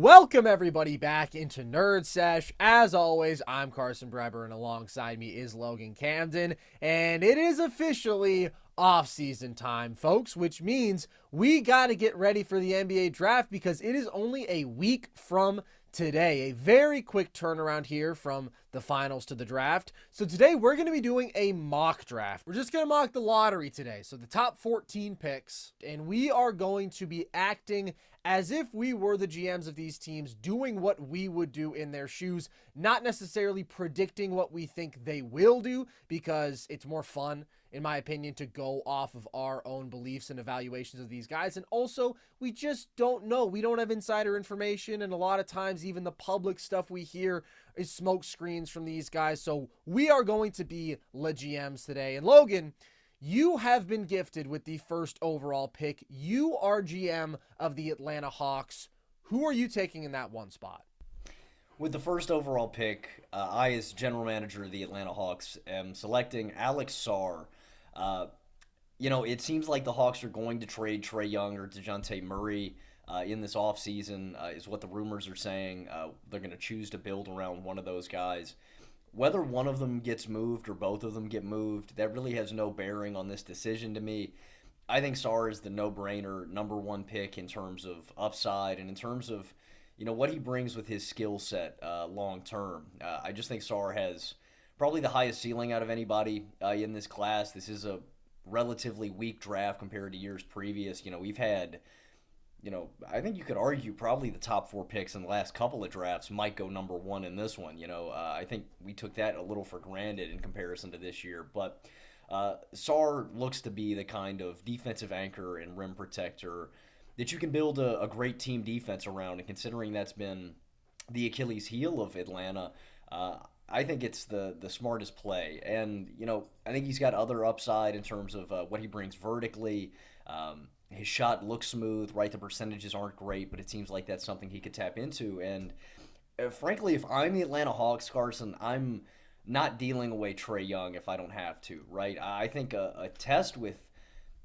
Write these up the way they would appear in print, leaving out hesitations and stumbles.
Welcome everybody back into Nerd Sesh. As always, I'm Carson Breber and alongside me is Logan Camden. And it is officially off-season time, folks, which means we got to get ready for the NBA draft because it is only a week from today. A very quick turnaround here from the finals to the draft. So today we're going to be doing a mock draft. We're just going to mock the lottery today. So the top 14 picks, and we are going to be acting as if we were the GMs of these teams, doing what we would do in their shoes, not necessarily predicting what we think they will do, because it's more fun, in my opinion, to go off of our own beliefs and evaluations of these guys. And also, we just don't know. We don't have insider information, and a lot of times even the public stuff we hear is smoke screens from these guys. So we are going to be le GMs today. And Logan, you have been gifted with the first overall pick. You are GM of the Atlanta Hawks. Who are you taking in that one spot? With the first overall pick, I, as general manager of the Atlanta Hawks, am selecting Alex Sarr. It seems like the Hawks are going to trade Trae Young or Dejounte Murray in this offseason, is what the rumors are saying. They're going to choose to build around one of those guys. Whether one of them gets moved or both of them get moved, that really has no bearing on this decision to me. I think Sarr is the no-brainer number one pick in terms of upside and in terms of what he brings with his skill set long term. I just think Sarr has probably the highest ceiling out of anybody in this class. This is a relatively weak draft compared to years previous. We've had, I think you could argue probably the top four picks in the last couple of drafts might go number one in this one. I think we took that a little for granted in comparison to this year. But Sarr looks to be the kind of defensive anchor and rim protector that you can build a great team defense around. And considering that's been the Achilles heel of Atlanta, I think it's the smartest play. And, I think he's got other upside in terms of what he brings vertically. His shot looks smooth, right? The percentages aren't great, but it seems like that's something he could tap into. And frankly, if I'm the Atlanta Hawks, Carson, I'm not dealing away Trae Young if I don't have to, right? I think a test with,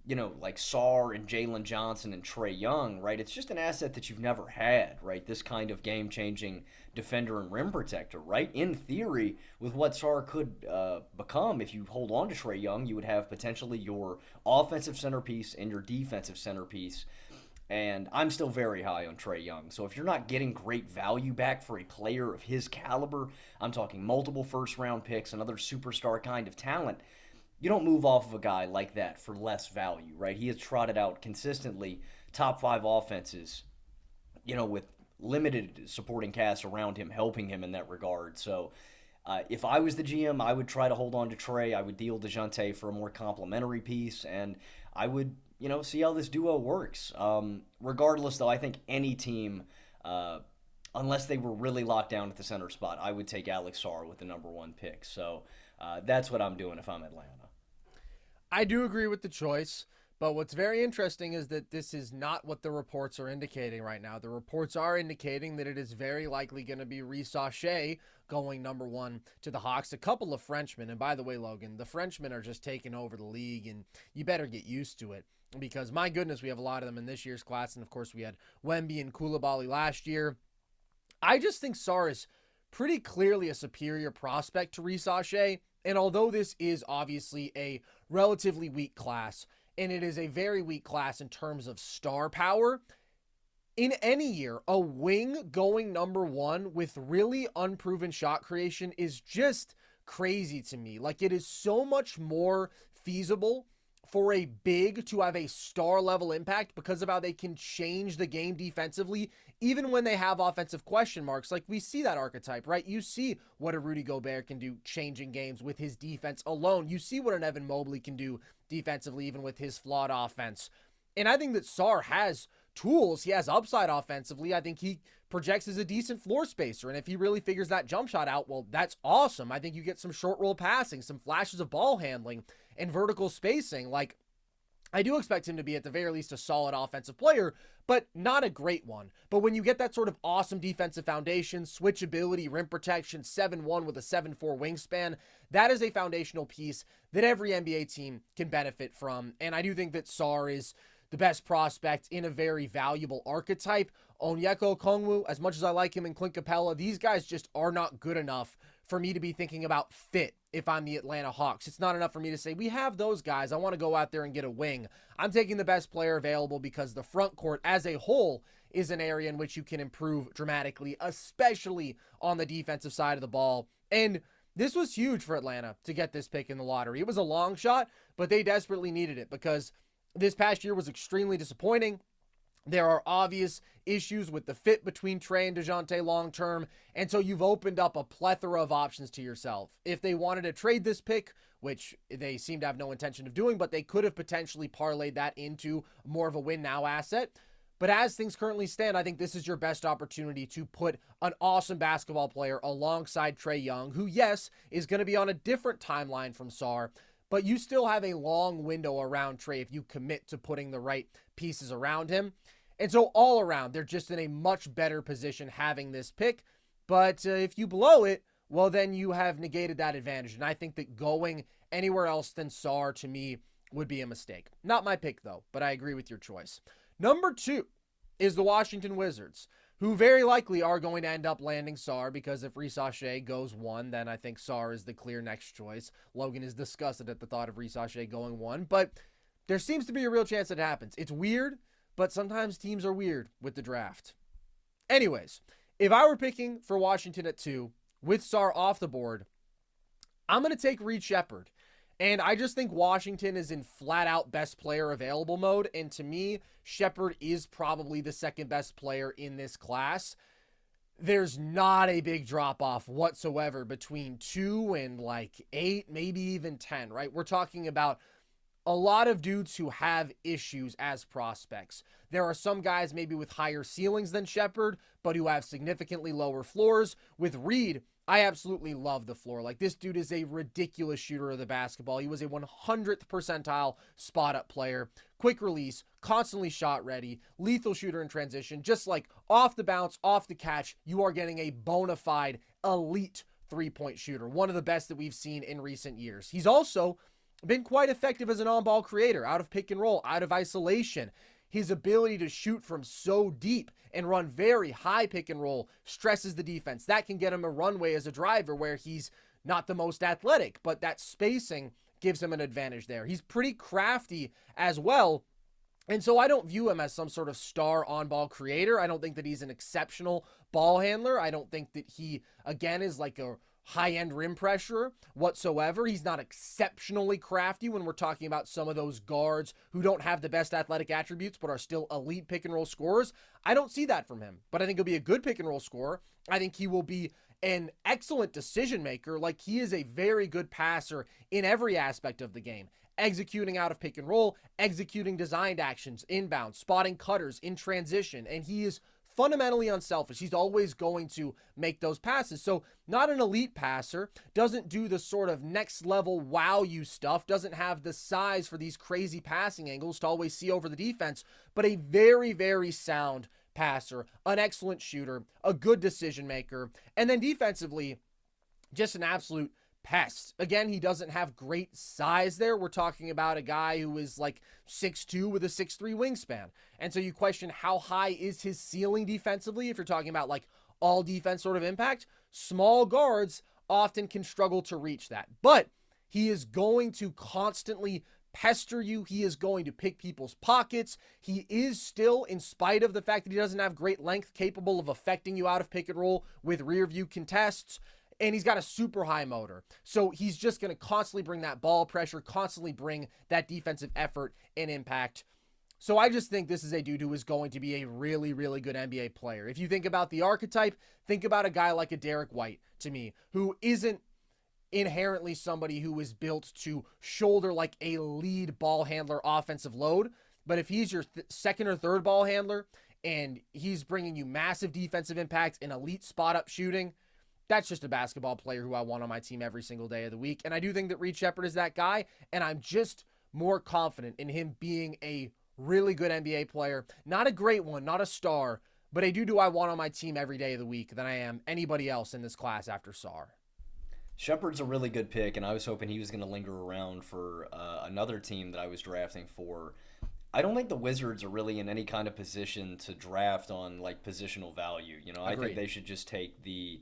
like Sarr and Jalen Johnson and Trae Young, right? It's just an asset that you've never had, right? This kind of game-changing defender and rim protector, right? In theory, with what Sarr could become, if you hold on to Trae Young, you would have potentially your offensive centerpiece and your defensive centerpiece. And I'm still very high on Trae Young. So if you're not getting great value back for a player of his caliber, I'm talking multiple first-round picks, another superstar kind of talent, you don't move off of a guy like that for less value, right? He has trotted out consistently top five offenses, with limited supporting cast around him, helping him in that regard. So if I was the GM, I would try to hold on to Trae. I would deal Dejounte for a more complimentary piece, and I would, see how this duo works. Regardless, though, I think any team, unless they were really locked down at the center spot, I would take Alex Sarr with the number one pick. So that's what I'm doing if I'm Atlanta. I do agree with the choice, but what's very interesting is that this is not what the reports are indicating right now. The reports are indicating that it is very likely going to be Risacher going number one to the Hawks. A couple of Frenchmen, and by the way, Logan, the Frenchmen are just taking over the league, and you better get used to it because, my goodness, we have a lot of them in this year's class, and of course we had Wemby and Koulibaly last year. I just think Sarr is pretty clearly a superior prospect to Risacher. And although this is obviously a relatively weak class, and it is a very weak class in terms of star power, in any year, a wing going number one with really unproven shot creation is just crazy to me. Like, it is so much more feasible for a big to have a star level impact because of how they can change the game defensively, even when they have offensive question marks. Like, we see that archetype, right? You see what a Rudy Gobert can do changing games with his defense alone. You see what an Evan Mobley can do defensively, even with his flawed offense. And I think that Sarr has tools. He has upside offensively. I think he projects as a decent floor spacer. And if he really figures that jump shot out, well, that's awesome. I think you get some short roll passing, some flashes of ball handling, and vertical spacing. Like, I do expect him to be at the very least a solid offensive player, but not a great one. But when you get that sort of awesome defensive foundation, switchability, rim protection, 7'1" with a 7'4" wingspan, that is a foundational piece that every NBA team can benefit from. And I do think that Sarr is the best prospect in a very valuable archetype. Onyeka Okongwu, as much as I like him, and Clint Capella, these guys just are not good enough for me to be thinking about fit if I'm the Atlanta Hawks. It's not enough for me to say, we have those guys, I want to go out there and get a wing. I'm taking the best player available because the front court as a whole is an area in which you can improve dramatically, especially on the defensive side of the ball. And this was huge for Atlanta to get this pick in the lottery. It was a long shot, but they desperately needed it because this past year was extremely disappointing. There are obvious issues with the fit between Trae and DeJounte long-term, and so you've opened up a plethora of options to yourself. If they wanted to trade this pick, which they seem to have no intention of doing, but they could have potentially parlayed that into more of a win-now asset. But as things currently stand, I think this is your best opportunity to put an awesome basketball player alongside Trae Young, who, yes, is going to be on a different timeline from Sarr, but you still have a long window around Trae if you commit to putting the right pieces around him. And so all around, they're just in a much better position having this pick. But if you blow it, well, then you have negated that advantage. And I think that going anywhere else than Sarr, to me, would be a mistake. Not my pick, though, but I agree with your choice. Number 2 is the Washington Wizards, who very likely are going to end up landing Sarr, because if Risacher goes 1, then I think Sarr is the clear next choice. Logan is disgusted at the thought of Risacher going 1, but there seems to be a real chance that it happens. It's weird, but sometimes teams are weird with the draft. Anyways, if I were picking for Washington at 2, with Sarr off the board, I'm going to take Reed Sheppard. And I just think Washington is in flat-out best player available mode. And to me, Sheppard is probably the second best player in this class. There's not a big drop-off whatsoever between 2 and like 8, maybe even 10, right? We're talking about a lot of dudes who have issues as prospects. There are some guys maybe with higher ceilings than Sheppard, but who have significantly lower floors. With Reed, I absolutely love the floor. Like, this dude is a ridiculous shooter of the basketball. He was a 100th percentile spot-up player. Quick release, constantly shot ready, lethal shooter in transition. Just like off the bounce, off the catch, you are getting a bona fide elite three-point shooter. One of the best that we've seen in recent years. He's also been quite effective as an on-ball creator, out of pick and roll, out of isolation. His ability to shoot from so deep and run very high pick and roll stresses the defense. That can get him a runway as a driver where he's not the most athletic, but that spacing gives him an advantage there. He's pretty crafty as well. And so I don't view him as some sort of star on-ball creator. I don't think that he's an exceptional ball handler. I don't think that he, again, is like a high-end rim pressure whatsoever. He's not exceptionally crafty when we're talking about some of those guards who don't have the best athletic attributes but are still elite pick-and-roll scorers. I don't see that from him, but I think he'll be a good pick-and-roll scorer. I think he will be an excellent decision-maker. Like, he is a very good passer in every aspect of the game. Executing out of pick and roll, executing designed actions, inbound, spotting cutters in transition, and he is fundamentally unselfish. He's always going to make those passes. So not an elite passer, doesn't do the sort of next level wow you stuff, doesn't have the size for these crazy passing angles to always see over the defense, but a very, very sound passer, an excellent shooter, a good decision maker, and then defensively, just an absolute pest. Again, he doesn't have great size there. We're talking about a guy who is like 6'2" with a 6'3" wingspan. And so you question, how high is his ceiling defensively? If you're talking about like all defense sort of impact, small guards often can struggle to reach that. But he is going to constantly pester you. He is going to pick people's pockets. He is still, in spite of the fact that he doesn't have great length, capable of affecting you out of pick and roll with rear view contests. And he's got a super high motor. So he's just going to constantly bring that ball pressure, constantly bring that defensive effort and impact. So I just think this is a dude who is going to be a really, really good NBA player. If you think about the archetype, think about a guy like a Derek White, to me, who isn't inherently somebody who is built to shoulder like a lead ball handler offensive load. But if he's your second or third ball handler and he's bringing you massive defensive impact and elite spot up shooting, that's just a basketball player who I want on my team every single day of the week. And I do think that Reed Sheppard is that guy, and I'm just more confident in him being a really good NBA player. Not a great one, not a star, but a dude who I want on my team every day of the week than I am anybody else in this class after Sarr. Sheppard's a really good pick, and I was hoping he was going to linger around for another team that I was drafting for. I don't think the Wizards are really in any kind of position to draft on like positional value. I think Agreed. they should just take the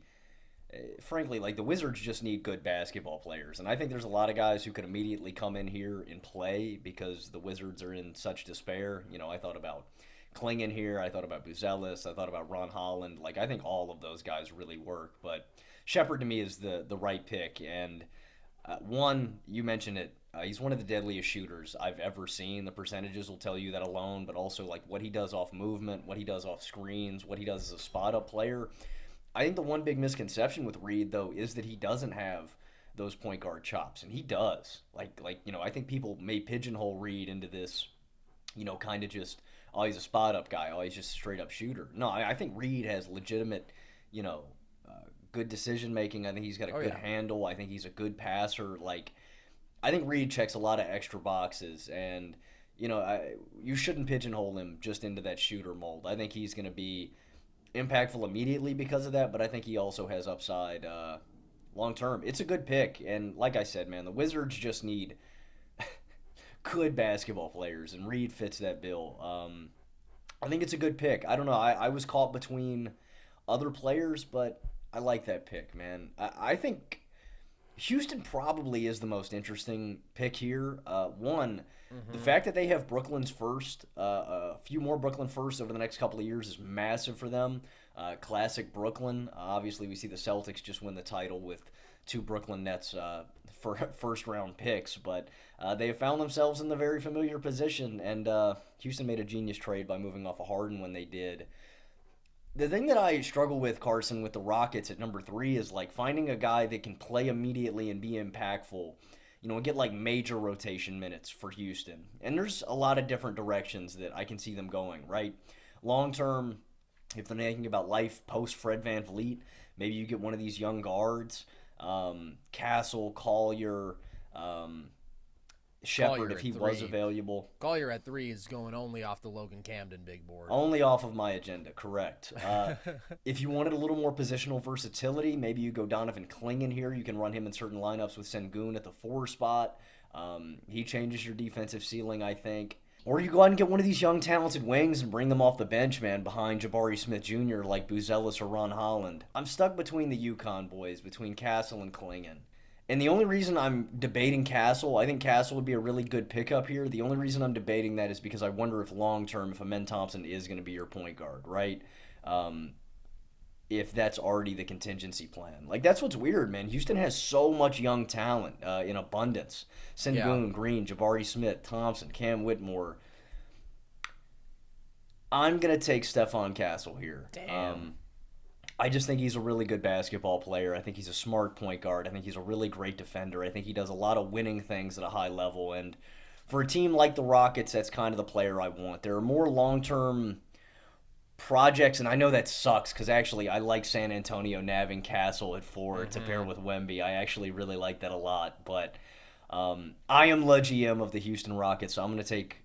frankly, like the Wizards just need good basketball players. And I think there's a lot of guys who could immediately come in here and play because the Wizards are in such despair. I thought about Klingon here. I thought about Buzelis. I thought about Ron Holland. Like, I think all of those guys really work. But Shepard to me is the right pick. And one, you mentioned it. He's one of the deadliest shooters I've ever seen. The percentages will tell you that alone, but also like what he does off movement, what he does off screens, what he does as a spot up player. I think the one big misconception with Reed though is that he doesn't have those point guard chops, and he does. I think people may pigeonhole Reed into this, kind of just he's a spot up guy, he's just a straight up shooter. No, I think Reed has legitimate, good decision making. I think he's got a good handle. I think he's a good passer. I think Reed checks a lot of extra boxes, and you shouldn't pigeonhole him just into that shooter mold. I think he's going to be impactful immediately because of that, but I think he also has upside long term. It's a good pick, and like I said, man, the Wizards just need good basketball players, and Reed fits that bill. I think it's a good pick. I don't know. I was caught between other players, but I like that pick, man. I think Houston probably is the most interesting pick here. The fact that they have Brooklyn's first, a few more Brooklyn firsts over the next couple of years is massive for them. Classic Brooklyn. Obviously, we see the Celtics just win the title with two Brooklyn Nets for first-round picks, but they have found themselves in the very familiar position, and Houston made a genius trade by moving off of Harden when they did. The thing that I struggle with, Carson, with the Rockets at number 3 is like finding a guy that can play immediately and be impactful, and get like major rotation minutes for Houston. And there's a lot of different directions that I can see them going, right? Long term, if they're thinking about life post Fred VanVleet, maybe you get one of these young guards, Castle, Collier, Shepard if he was available. Collier at 3 is going only off the Logan Camden big board. Only off of my agenda, correct. If you wanted a little more positional versatility, maybe you go Donovan Klingon here. You can run him in certain lineups with Sengun at the 4 spot. He changes your defensive ceiling, I think. Or you go out and get one of these young talented wings and bring them off the bench, man, behind Jabari Smith Jr. like Buzelis or Ron Holland. I'm stuck between the UConn boys, between Castle and Klingon. And the only reason I'm debating Castle, I think Castle would be a really good pickup here. The only reason I'm debating that is because I wonder if long-term, if Amen Thompson is going to be your point guard, right? If that's already the contingency plan. Like, that's what's weird, man. Houston has so much young talent in abundance. Sengun, Green, Jabari Smith, Thompson, Cam Whitmore. I'm going to take Stephon Castle here. Damn. I just think he's a really good basketball player. I think he's a smart point guard. I think he's a really great defender. I think he does a lot of winning things at a high level. And for a team like the Rockets, that's kind of the player I want. There are more long-term projects, and I know that sucks because actually I like San Antonio nabbing Castle at 4 to pair with Wemby. I actually really like that a lot. But I am the GM of the Houston Rockets, so I'm going to take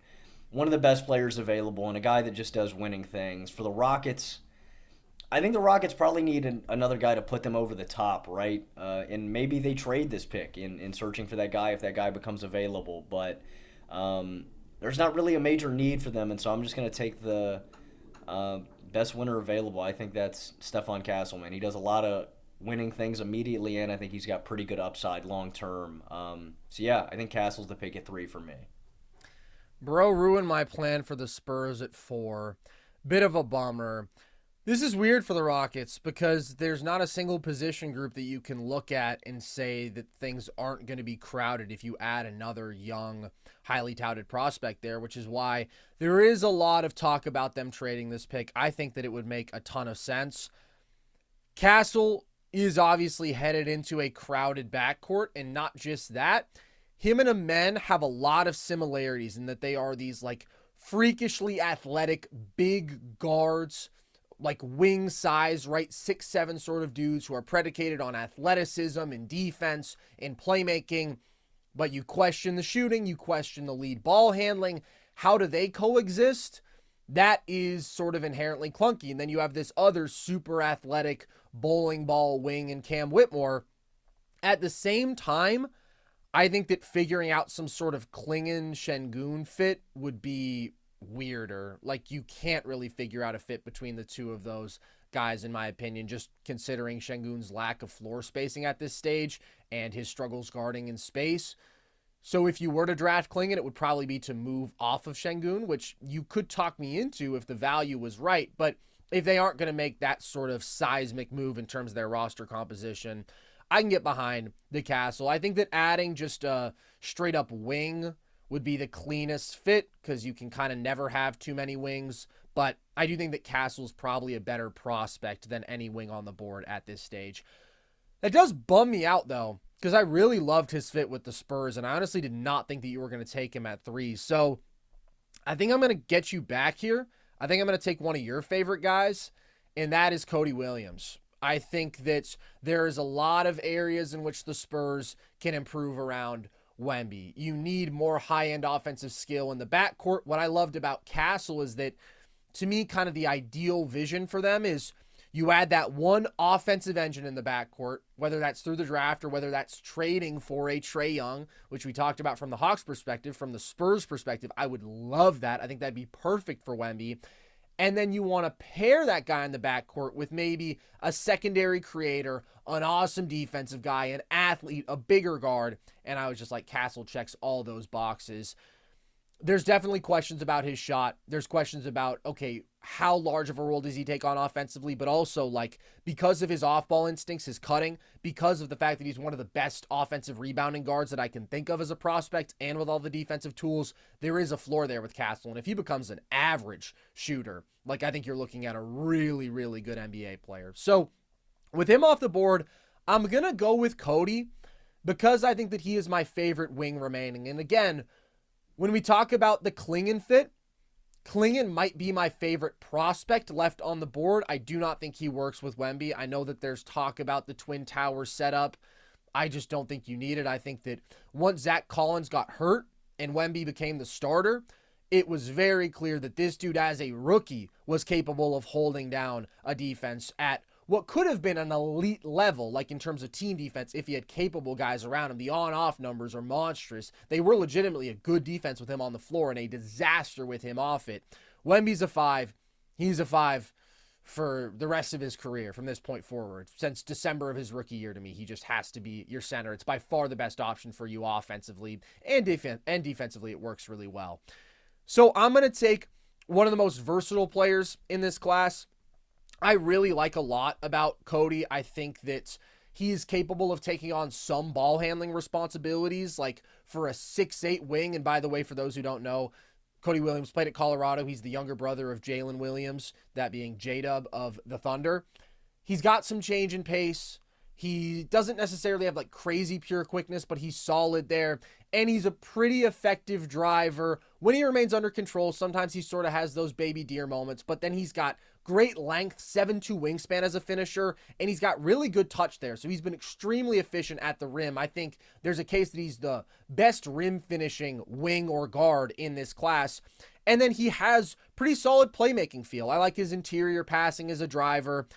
one of the best players available and a guy that just does winning things. For the Rockets, I think the Rockets probably need another guy to put them over the top, right? And maybe they trade this pick in searching for that guy if that guy becomes available. But there's not really a major need for them, and so I'm just going to take the best winner available. I think that's Stephon Castle, man. He does a lot of winning things immediately, and I think he's got pretty good upside long term. So, yeah, I think Castle's the pick at 3 for me. Bro ruined my plan for the Spurs at 4. Bit of a bummer. This is weird for the Rockets because there's not a single position group that you can look at and say that things aren't going to be crowded if you add another young, highly touted prospect there, which is why there is a lot of talk about them trading this pick. I think that it would make a ton of sense. Castle is obviously headed into a crowded backcourt, and not just that. Him and Amen have a lot of similarities in that they are these like freakishly athletic, big guards, like wing size, right? 6'7" sort of dudes who are predicated on athleticism and defense and playmaking. But you question the shooting, you question the lead ball handling. How do they coexist? That is sort of inherently clunky. And then you have this other super athletic bowling ball wing in Cam Whitmore. At the same time, I think that figuring out some sort of Klingon Sengun fit would be weirder. Like, you can't really figure out a fit between the two of those guys, in my opinion, just considering Şengün's lack of floor spacing at this stage and his struggles guarding in space. So if you were to draft Klingon, it would probably be to move off of Şengün, which you could talk me into if the value was right. But if they aren't going to make that sort of seismic move in terms of their roster composition, I can get behind the Castle. I think that adding just a straight up wing would be the cleanest fit because you can kind of never have too many wings. But I do think that Castle's probably a better prospect than any wing on the board at this stage. That does bum me out, though, because I really loved his fit with the Spurs, and I honestly did not think that you were going to take him at 3. So I think I'm going to get you back here. I think I'm going to take one of your favorite guys, and that is Cody Williams. I think that there is a lot of areas in which the Spurs can improve around Wemby. You need more high-end offensive skill in the backcourt. What I loved about Castle is that, to me, kind of the ideal vision for them is you add that one offensive engine in the backcourt, whether that's through the draft or whether that's trading for a Trae Young, which we talked about from the Hawks perspective. From the Spurs perspective, I would love that. I think that'd be perfect for Wemby. And then you want to pair that guy in the backcourt with maybe a secondary creator, an awesome defensive guy, an athlete, a bigger guard. And I was just like, Castle checks all those boxes. There's definitely questions about his shot. There's questions about, okay, how large of a role does he take on offensively? But also, like, because of his off-ball instincts, his cutting, because of the fact that he's one of the best offensive rebounding guards that I can think of as a prospect, and with all the defensive tools, there is a floor there with Castle. And if he becomes an average shooter, like, I think you're looking at a really, really good NBA player. So with him off the board, I'm going to go with Cody because I think that he is my favorite wing remaining. And again, when we talk about the Klingon fit, Klingon might be my favorite prospect left on the board. I do not think he works with Wemby. I know that there's talk about the Twin Towers setup. I just don't think you need it. I think that once Zach Collins got hurt and Wemby became the starter, it was very clear that this dude as a rookie was capable of holding down a defense at what could have been an elite level, like in terms of team defense, if he had capable guys around him. The on-off numbers are monstrous. They were legitimately a good defense with him on the floor and a disaster with him off it. Wemby's a 5. He's a 5 for the rest of his career from this point forward. Since December of his rookie year, to me, he just has to be your center. It's by far the best option for you offensively, and defensively it works really well. So I'm going to take one of the most versatile players in this class. I really like a lot about Cody. I think that he is capable of taking on some ball handling responsibilities, like for a 6'8 wing. And by the way, for those who don't know, Cody Williams played at Colorado. He's the younger brother of Jalen Williams, that being J-Dub of the Thunder. He's got some change in pace. He doesn't necessarily have like crazy pure quickness, but he's solid there. And he's a pretty effective driver when he remains under control. Sometimes he sort of has those baby deer moments, but then he's got great length, 7'2 wingspan as a finisher, and he's got really good touch there. So he's been extremely efficient at the rim. I think there's a case that he's the best rim finishing wing or guard in this class. And then he has pretty solid playmaking feel. I like his interior passing as a driver.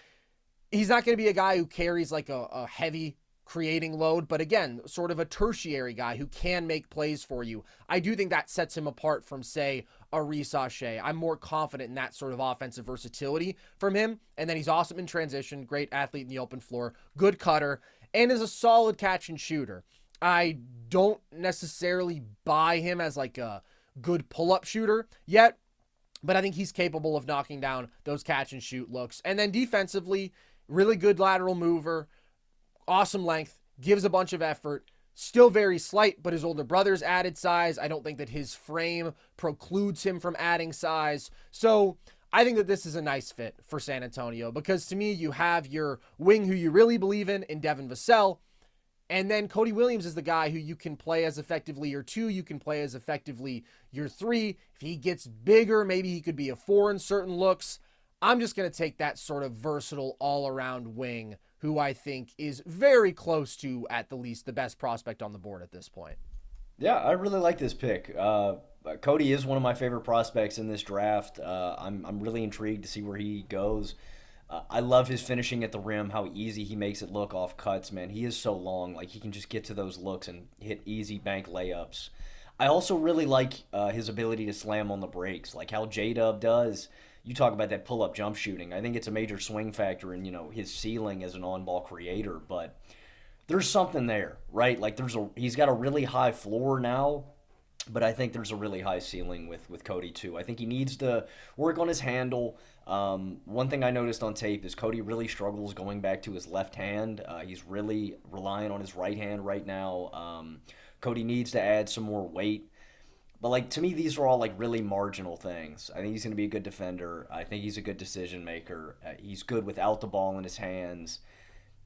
He's not going to be a guy who carries like a heavy creating load, but again, sort of a tertiary guy who can make plays for you. I do think that sets him apart from, say, a Risacher. I'm more confident in that sort of offensive versatility from him. And then he's awesome in transition, great athlete in the open floor, good cutter, and is a solid catch and shooter. I don't necessarily buy him as like a good pull-up shooter yet, but I think he's capable of knocking down those catch and shoot looks. And then defensively, really good lateral mover, awesome length, gives a bunch of effort, still very slight, but his older brother's added size. I don't think that his frame precludes him from adding size. So I think that this is a nice fit for San Antonio because to me, you have your wing who you really believe in Devin Vassell. And then Cody Williams is the guy who you can play as effectively your 2. You can play as effectively your 3. If he gets bigger, maybe he could be a 4 in certain looks. I'm just going to take that sort of versatile all-around wing who I think is very close to, at the least, the best prospect on the board at this point. Yeah, I really like this pick. Cody is one of my favorite prospects in this draft. I'm really intrigued to see where he goes. I love his finishing at the rim, how easy he makes it look off cuts, man. He is so long. Like, he can just get to those looks and hit easy bank layups. I also really like his ability to slam on the brakes, like how J-Dub does. You talk about that pull-up jump shooting. I think it's a major swing factor in, his ceiling as an on-ball creator, but there's something there, right? Like he's got a really high floor now, but I think there's a really high ceiling with Cody too. I think he needs to work on his handle. One thing I noticed on tape is Cody really struggles going back to his left hand. He's really relying on his right hand right now. Cody needs to add some more weight. But like to me, these are all like really marginal things. I think he's going to be a good defender. I think he's a good decision maker. He's good without the ball in his hands.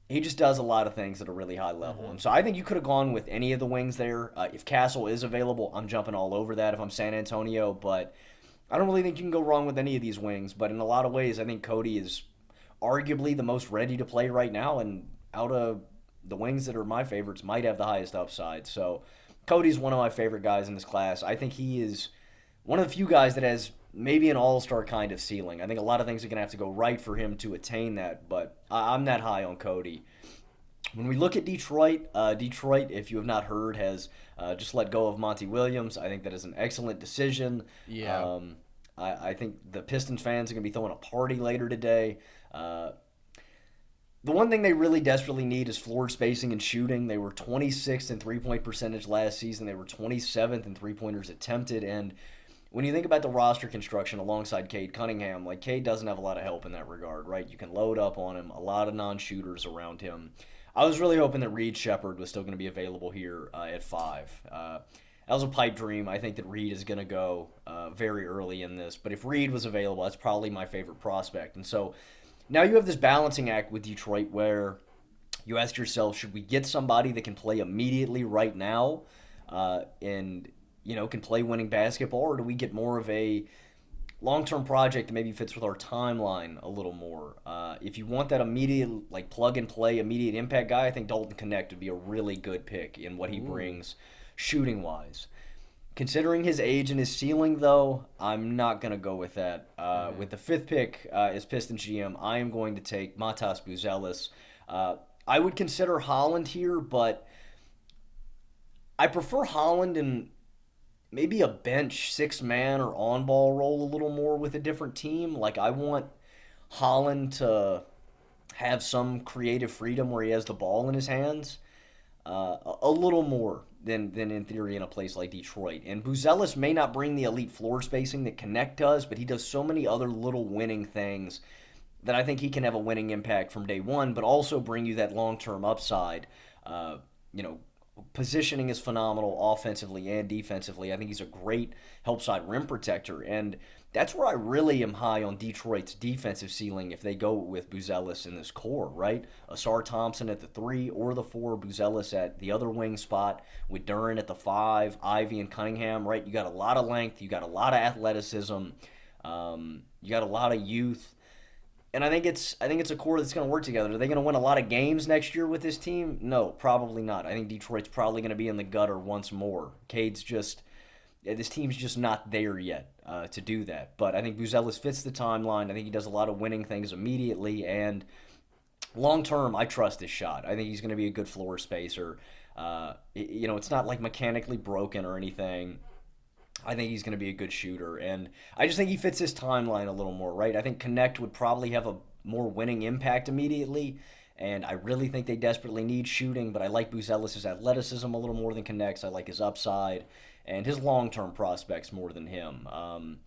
He just does a lot of things at a really high level. And so I think you could have gone with any of the wings there. If Castle is available, I'm jumping all over that if I'm San Antonio. But I don't really think you can go wrong with any of these wings. But in a lot of ways, I think Cody is arguably the most ready to play right now. And out of the wings that are my favorites, might have the highest upside. So Cody's one of my favorite guys in this class. I think he is one of the few guys that has maybe an all-star kind of ceiling. I think a lot of things are going to have to go right for him to attain that, but I'm that high on Cody. When we look at Detroit, if you have not heard, has just let go of Monty Williams. I think that is an excellent decision. Yeah. I think the Pistons fans are going to be throwing a party later today. The one thing they really desperately need is floor spacing and shooting. They were 26th in three-point percentage last season. They were 27th in three-pointers attempted. And when you think about the roster construction alongside Cade Cunningham, like Cade doesn't have a lot of help in that regard, right? You can load up on him, a lot of non-shooters around him. I was really hoping that Reed Shepherd was still going to be available here at 5. That was a pipe dream. I think that Reed is going to go very early in this. But if Reed was available, that's probably my favorite prospect. And so now you have this balancing act with Detroit where you ask yourself, should we get somebody that can play immediately right now and can play winning basketball, or do we get more of a long-term project that maybe fits with our timeline a little more? If you want that immediate, like plug-and-play, immediate impact guy, I think Dalton Connect would be a really good pick in what he brings shooting-wise. Considering his age and his ceiling, though, I'm not going to go with that. With the 5th pick as Pistons GM, I am going to take Matas Buzelis. I would consider Holland here, but I prefer Holland in maybe a bench 6-man or on-ball role a little more with a different team. Like, I want Holland to have some creative freedom where he has the ball in his hands a little more than in theory in a place like Detroit. And Buzelis may not bring the elite floor spacing that Connect does, but he does so many other little winning things that I think he can have a winning impact from day one, but also bring you that long-term upside. Positioning is phenomenal offensively and defensively. I think he's a great help side rim protector, and that's where I really am high on Detroit's defensive ceiling if they go with Buzelis in this core, right? Asar Thompson at the 3 or the 4, Buzelis at the other wing spot with Duran at the 5, Ivy and Cunningham, right? You got a lot of length, you got a lot of athleticism, you got a lot of youth. And I think it's a core that's going to work together. Are they going to win a lot of games next year with this team? No, probably not. I think Detroit's probably going to be in the gutter once more. This team's just not there yet to do that. But I think Buzelis fits the timeline. I think he does a lot of winning things immediately. And long term, I trust his shot. I think he's going to be a good floor spacer. It's not like mechanically broken or anything. I think he's going to be a good shooter, and I just think he fits his timeline a little more, right? I think Connect would probably have a more winning impact immediately, and I really think they desperately need shooting, but I like Buzelis' athleticism a little more than Connect's. I like his upside and his long-term prospects more than him. I'm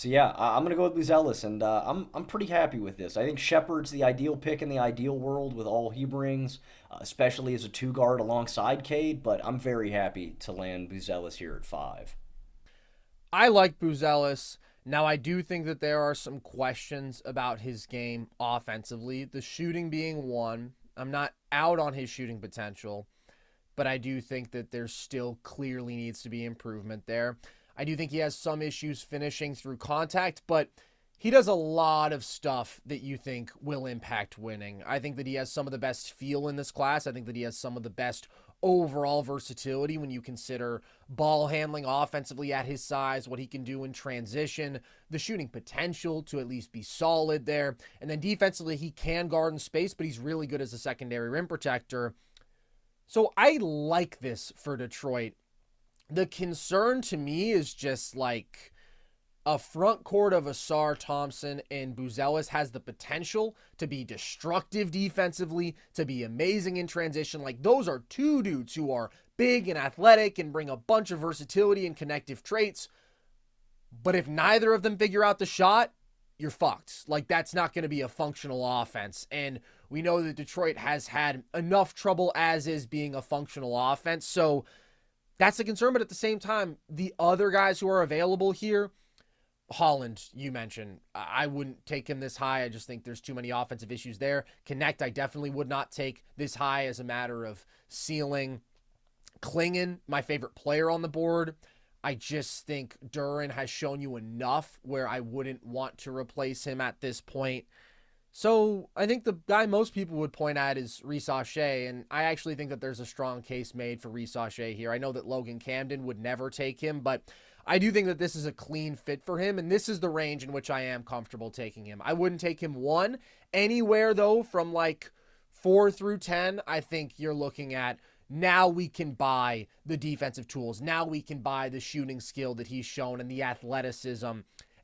going to go with Buzelis, and I'm pretty happy with this. I think Shepard's the ideal pick in the ideal world with all he brings, especially as a 2-guard alongside Cade, but I'm very happy to land Buzelis here at 5. I like Buzelis. Now, I do think that there are some questions about his game offensively, the shooting being one. I'm not out on his shooting potential, but I do think that there still clearly needs to be improvement there. I do think he has some issues finishing through contact, but he does a lot of stuff that you think will impact winning. I think that he has some of the best feel in this class. I think that he has some of the best overall versatility when you consider ball handling offensively at his size, what he can do in transition, the shooting potential to at least be solid there. And then defensively, he can guard in space, but he's really good as a secondary rim protector. So I like this for Detroit. The concern to me is just like a front court of Sarr, Thompson, and Buzelis has the potential to be destructive defensively, to be amazing in transition. Like, those are two dudes who are big and athletic and bring a bunch of versatility and connective traits. But if neither of them figure out the shot, you're fucked. Like, that's not going to be a functional offense. And we know that Detroit has had enough trouble as is being a functional offense. So that's a concern. But at the same time, the other guys who are available here, Holland, you mentioned, I wouldn't take him this high. I just think there's too many offensive issues there. Connect, I definitely would not take this high as a matter of ceiling. Klingon, my favorite player on the board. I just think Duren has shown you enough where I wouldn't want to replace him at this point. So I think the guy most people would point at is Risacher, and I actually think that there's a strong case made for Risacher here. I know that Logan Camden would never take him, but I do think that this is a clean fit for him, and this is the range in which I am comfortable taking him. I wouldn't take him one. Anywhere, though, from like 4 through 10, I think you're looking at now we can buy the defensive tools. Now we can buy the shooting skill that he's shown and the athleticism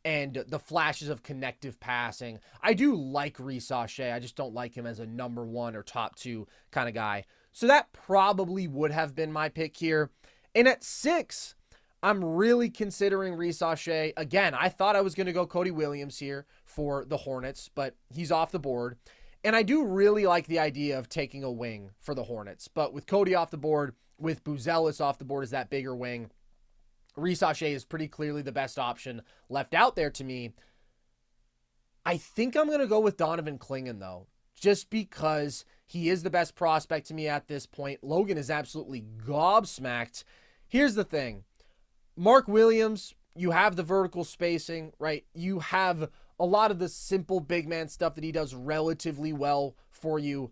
and the flashes of connective passing. I do like Risacher. I just don't like him as a number 1 or top 2 kind of guy. So that probably would have been my pick here. And at 6, I'm really considering Risacher. Again, I thought I was going to go Cody Williams here for the Hornets, but he's off the board. And I do really like the idea of taking a wing for the Hornets. But with Cody off the board, with Buzelis off the board as that bigger wing, Risacher is pretty clearly the best option left out there to me. I think I'm going to go with Donovan Klingon, though, just because he is the best prospect to me at this point. Logan is absolutely gobsmacked. Here's the thing. Mark Williams, you have the vertical spacing, right? You have a lot of the simple big man stuff that he does relatively well for you,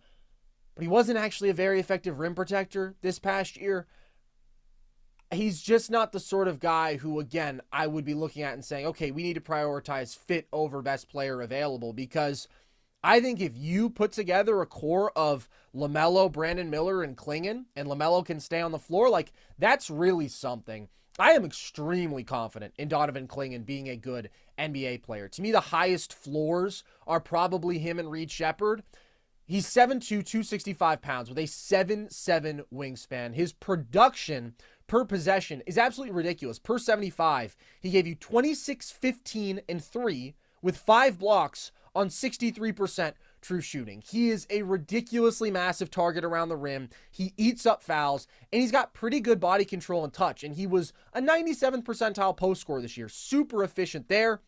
but he wasn't actually a very effective rim protector this past year. He's just not the sort of guy who, again, I would be looking at and saying, okay, we need to prioritize fit over best player available, because I think if you put together a core of LaMelo, Brandon Miller, and Klingon, and LaMelo can stay on the floor, like, that's really something. I am extremely confident in Donovan Klingon being a good NBA player. To me, the highest floors are probably him and Reed Shepherd. He's 7'2", 265 pounds with a 7'7" wingspan. His production per possession is absolutely ridiculous. Per 75, he gave you 26, 15, and 3 with 5 blocks on 63% true shooting. He is a ridiculously massive target around the rim. He eats up fouls, and he's got pretty good body control and touch. And he was a 97th percentile post scorer this year. Super efficient there.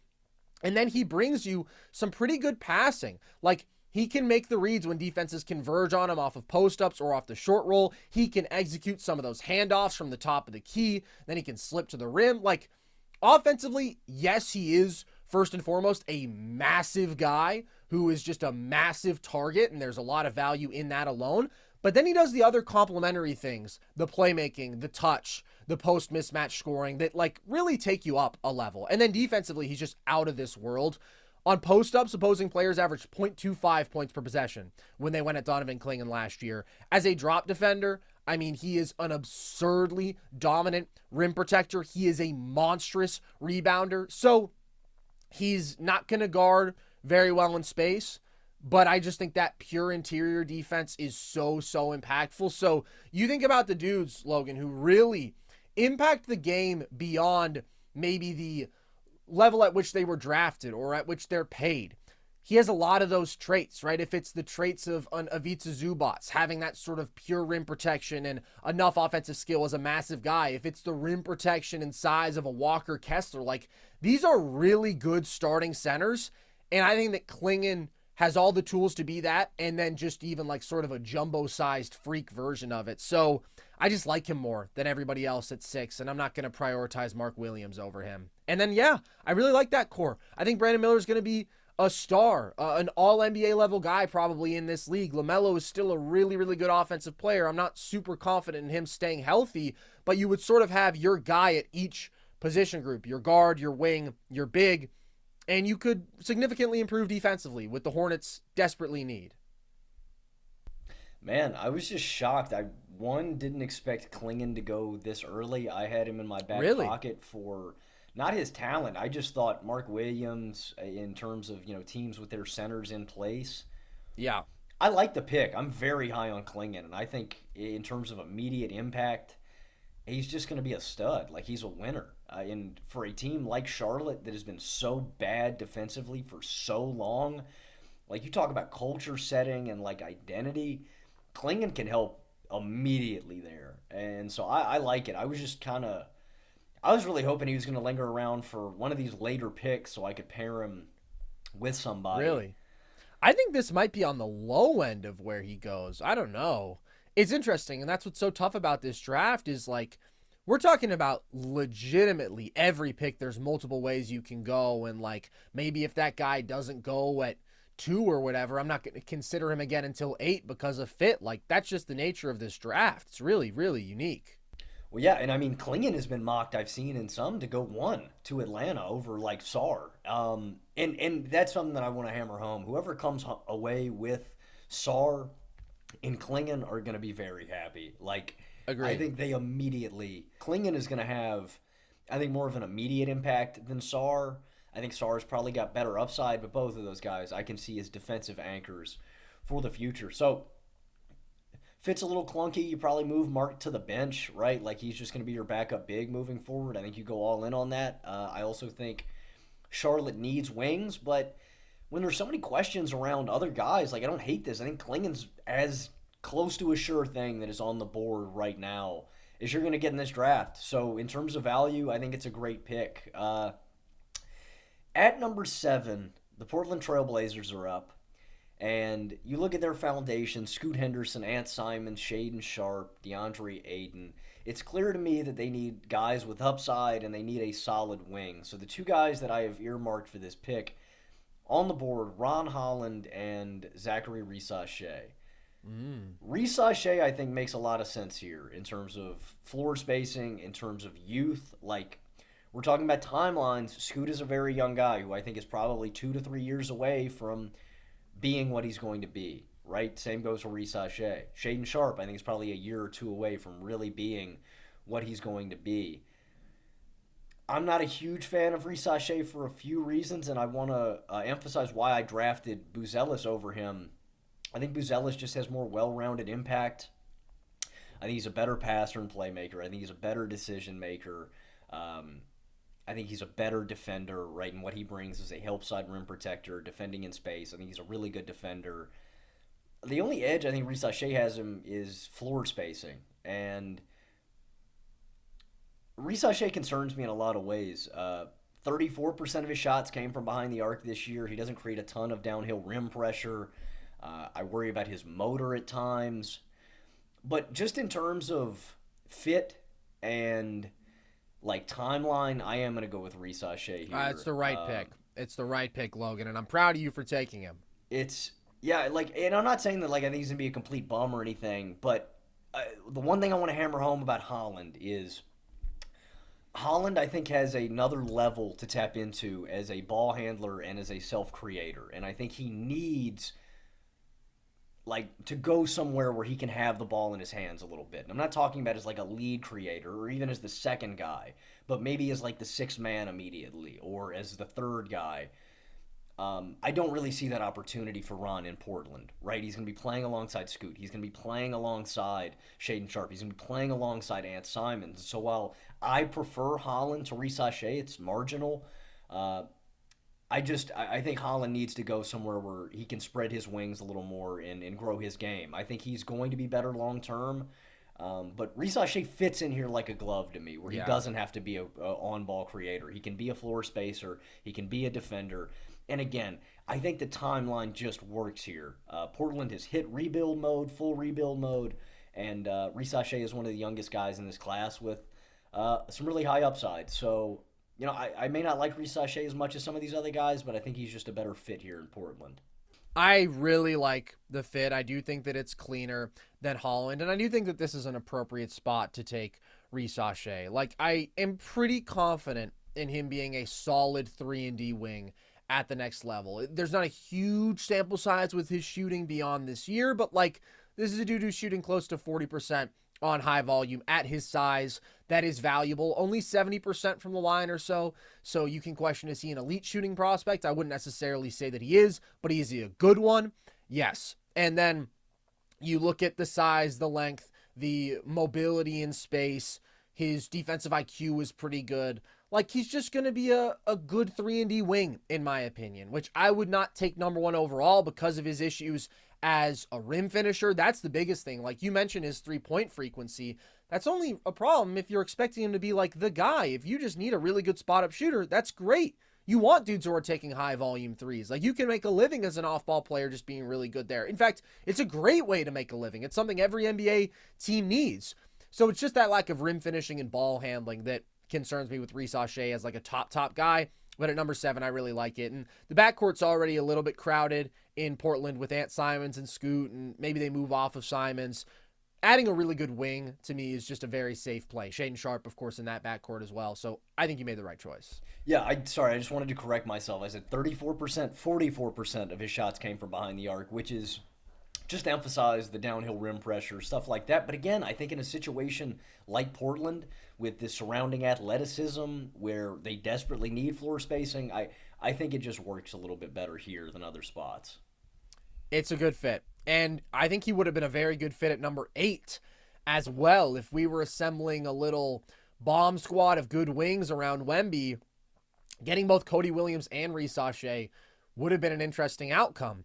And then he brings you some pretty good passing. Like, he can make the reads when defenses converge on him off of post-ups or off the short roll. He can execute some of those handoffs from the top of the key. Then he can slip to the rim. Like, offensively, yes, he is first and foremost a massive guy who is just a massive target, and there's a lot of value in that alone. But then he does the other complementary things, the playmaking, the touch, the post mismatch scoring that like really take you up a level. And then defensively, he's just out of this world. On post-ups, opposing players averaged 0.25 points per possession when they went at Donovan Klingon last year. As a drop defender, I mean, he is an absurdly dominant rim protector. He is a monstrous rebounder. So he's not going to guard very well in space, but I just think that pure interior defense is so impactful. So you think about the dudes, Logan, who really impact the game beyond maybe the level at which they were drafted or at which they're paid. He has a lot of those traits, right? If it's the traits of an Ivica Zubac, having that sort of pure rim protection and enough offensive skill as a massive guy. If it's the rim protection and size of a Walker Kessler, like, these are really good starting centers. And I think that Klingon has all the tools to be that, and then just even like sort of a jumbo-sized freak version of it. So I just like him more than everybody else at 6, and I'm not going to prioritize Mark Williams over him. And then, yeah, I really like that core. I think Brandon Miller is going to be a star, an all-NBA level guy probably in this league. LaMelo is still a really good offensive player. I'm not super confident in him staying healthy, but you would sort of have your guy at each position group, your guard, your wing, your big, and you could significantly improve defensively, what the Hornets desperately need. Man, I was just shocked. I one, didn't expect Klingon to go this early. I had him in my back Really? pocket for not his talent. I just thought Mark Williams, in terms of teams with their centers in place. Yeah. I like the pick. I'm very high on Klingon, and I think in terms of immediate impact, he's just going to be a stud. Like, he's a winner. And for a team like Charlotte that has been so bad defensively for so long, like, you talk about culture setting and like identity, Klingon can help immediately there. And so I like it. I was really hoping he was going to linger around for one of these later picks so I could pair him with somebody. Really? I think this might be on the low end of where he goes. I don't know. It's interesting, and that's what's so tough about this draft is, like, we're talking about legitimately every pick. There's multiple ways you can go, and, like, maybe if that guy doesn't go at 2 or whatever, I'm not going to consider him again until 8 because of fit. Like, that's just the nature of this draft. It's really, really unique. Well, yeah, and I mean, Klingon has been mocked, I've seen in some, to go 1 to Atlanta over, like, Sarr. And that's something that I want to hammer home. Whoever comes away with Sarr and Klingon are going to be very happy. Like, Agreed. I think Klingon is going to have, I think, more of an immediate impact than Sarr. I think Sarr's probably got better upside, but both of those guys I can see as defensive anchors for the future. So, Fit's a little clunky. You probably move Mark to the bench, right? Like, he's just going to be your backup big moving forward. I think you go all in on that. I also think Charlotte needs wings, but when there's so many questions around other guys, like, I don't hate this. I think Klingon's as close to a sure thing that is on the board right now as you're going to get in this draft. So in terms of value, I think it's a great pick. At number 7, the Portland Trail Blazers are up. And you look at their foundation, Scoot Henderson, Ant Simon, Shaden Sharp, DeAndre Ayton. It's clear to me that they need guys with upside and they need a solid wing. So the two guys that I have earmarked for this pick on the board, Ron Holland and Zaccharie Risacher. Risacher, I think, makes a lot of sense here in terms of floor spacing, in terms of youth. Like, we're talking about timelines. Scoot is a very young guy who I think is probably 2 to 3 years away from being what he's going to be, right? Same goes for Risacher. Shaden Sharp, I think, is probably a year or 2 away from really being what he's going to be. I'm not a huge fan of Risacher for a few reasons, and I want to emphasize why I drafted Buzelis over him. I think Buzelis just has more well-rounded impact. I think he's a better passer and playmaker. I think he's a better decision maker. I think he's a better defender, right? And what he brings is a help side rim protector, defending in space. I think he's a really good defender. The only edge I think Risacher has him is floor spacing. And Risacher concerns me in a lot of ways. 34% of his shots came from behind the arc this year. He doesn't create a ton of downhill rim pressure. I worry about his motor at times. But just in terms of fit and like timeline, I am going to go with Risacher here. It's the right pick. It's the right pick, Logan, and I'm proud of you for taking him. And I'm not saying that like I think he's going to be a complete bum or anything, but the one thing I want to hammer home about Holland is Holland, I think, has another level to tap into as a ball handler and as a self-creator, and I think he needs to go somewhere where he can have the ball in his hands a little bit. And I'm not talking about as like a lead creator or even as the second guy, but maybe as like the sixth man immediately or as the third guy. I don't really see that opportunity for Ron in Portland, right? He's going to be playing alongside Scoot. He's going to be playing alongside Shaden Sharp. He's going to be playing alongside Ant Simons. So while I prefer Holland to Risacher, it's marginal. I think Holland needs to go somewhere where he can spread his wings a little more and grow his game. I think he's going to be better long term. But Risacher fits in here like a glove to me, where he doesn't have to be a on-ball creator. He can be a floor spacer. He can be a defender. And again, I think the timeline just works here. Portland has hit rebuild mode, full rebuild mode, and Risacher is one of the youngest guys in this class with some really high upside. So, I may not like Risacher as much as some of these other guys, but I think he's just a better fit here in Portland. I really like the fit. I do think that it's cleaner than Holland, and I do think that this is an appropriate spot to take Risacher. Like, I am pretty confident in him being a solid 3-and-D wing at the next level. There's not a huge sample size with his shooting beyond this year, but this is a dude who's shooting close to 40% on high volume at his size that is valuable. Only 70% from the line or so. So you can question, is he an elite shooting prospect? I wouldn't necessarily say that he is, but is he a good one? Yes. And then you look at the size, the length, the mobility in space. His defensive IQ is pretty good. Like, he's just going to be a good 3-and-D wing, in my opinion, which I would not take number one overall because of his issues as a rim finisher. That's the biggest thing. Like you mentioned, his three-point frequency. That's only a problem if you're expecting him to be like the guy. If you just need a really good spot-up shooter, that's great. You want dudes who are taking high-volume threes. Like, you can make a living as an off-ball player just being really good there. In fact, it's a great way to make a living. It's something every NBA team needs. So it's just that lack of rim finishing and ball handling that concerns me with Risacher as like a top guy. But at number 7, I really like it. And the backcourt's already a little bit crowded in Portland with Ant Simons and Scoot, and maybe they move off of Simons. Adding a really good wing, to me, is just a very safe play. Shaedon Sharpe, of course, in that backcourt as well. So I think you made the right choice. Yeah, I just wanted to correct myself. I said 34%, 44% of his shots came from behind the arc, which is just to emphasize the downhill rim pressure, stuff like that. But again, I think in a situation like Portland, with the surrounding athleticism where they desperately need floor spacing, I think it just works a little bit better here than other spots. It's a good fit. And I think he would have been a very good fit at number 8 as well if we were assembling a little bomb squad of good wings around Wemby. Getting both Cody Williams and Risacher would have been an interesting outcome.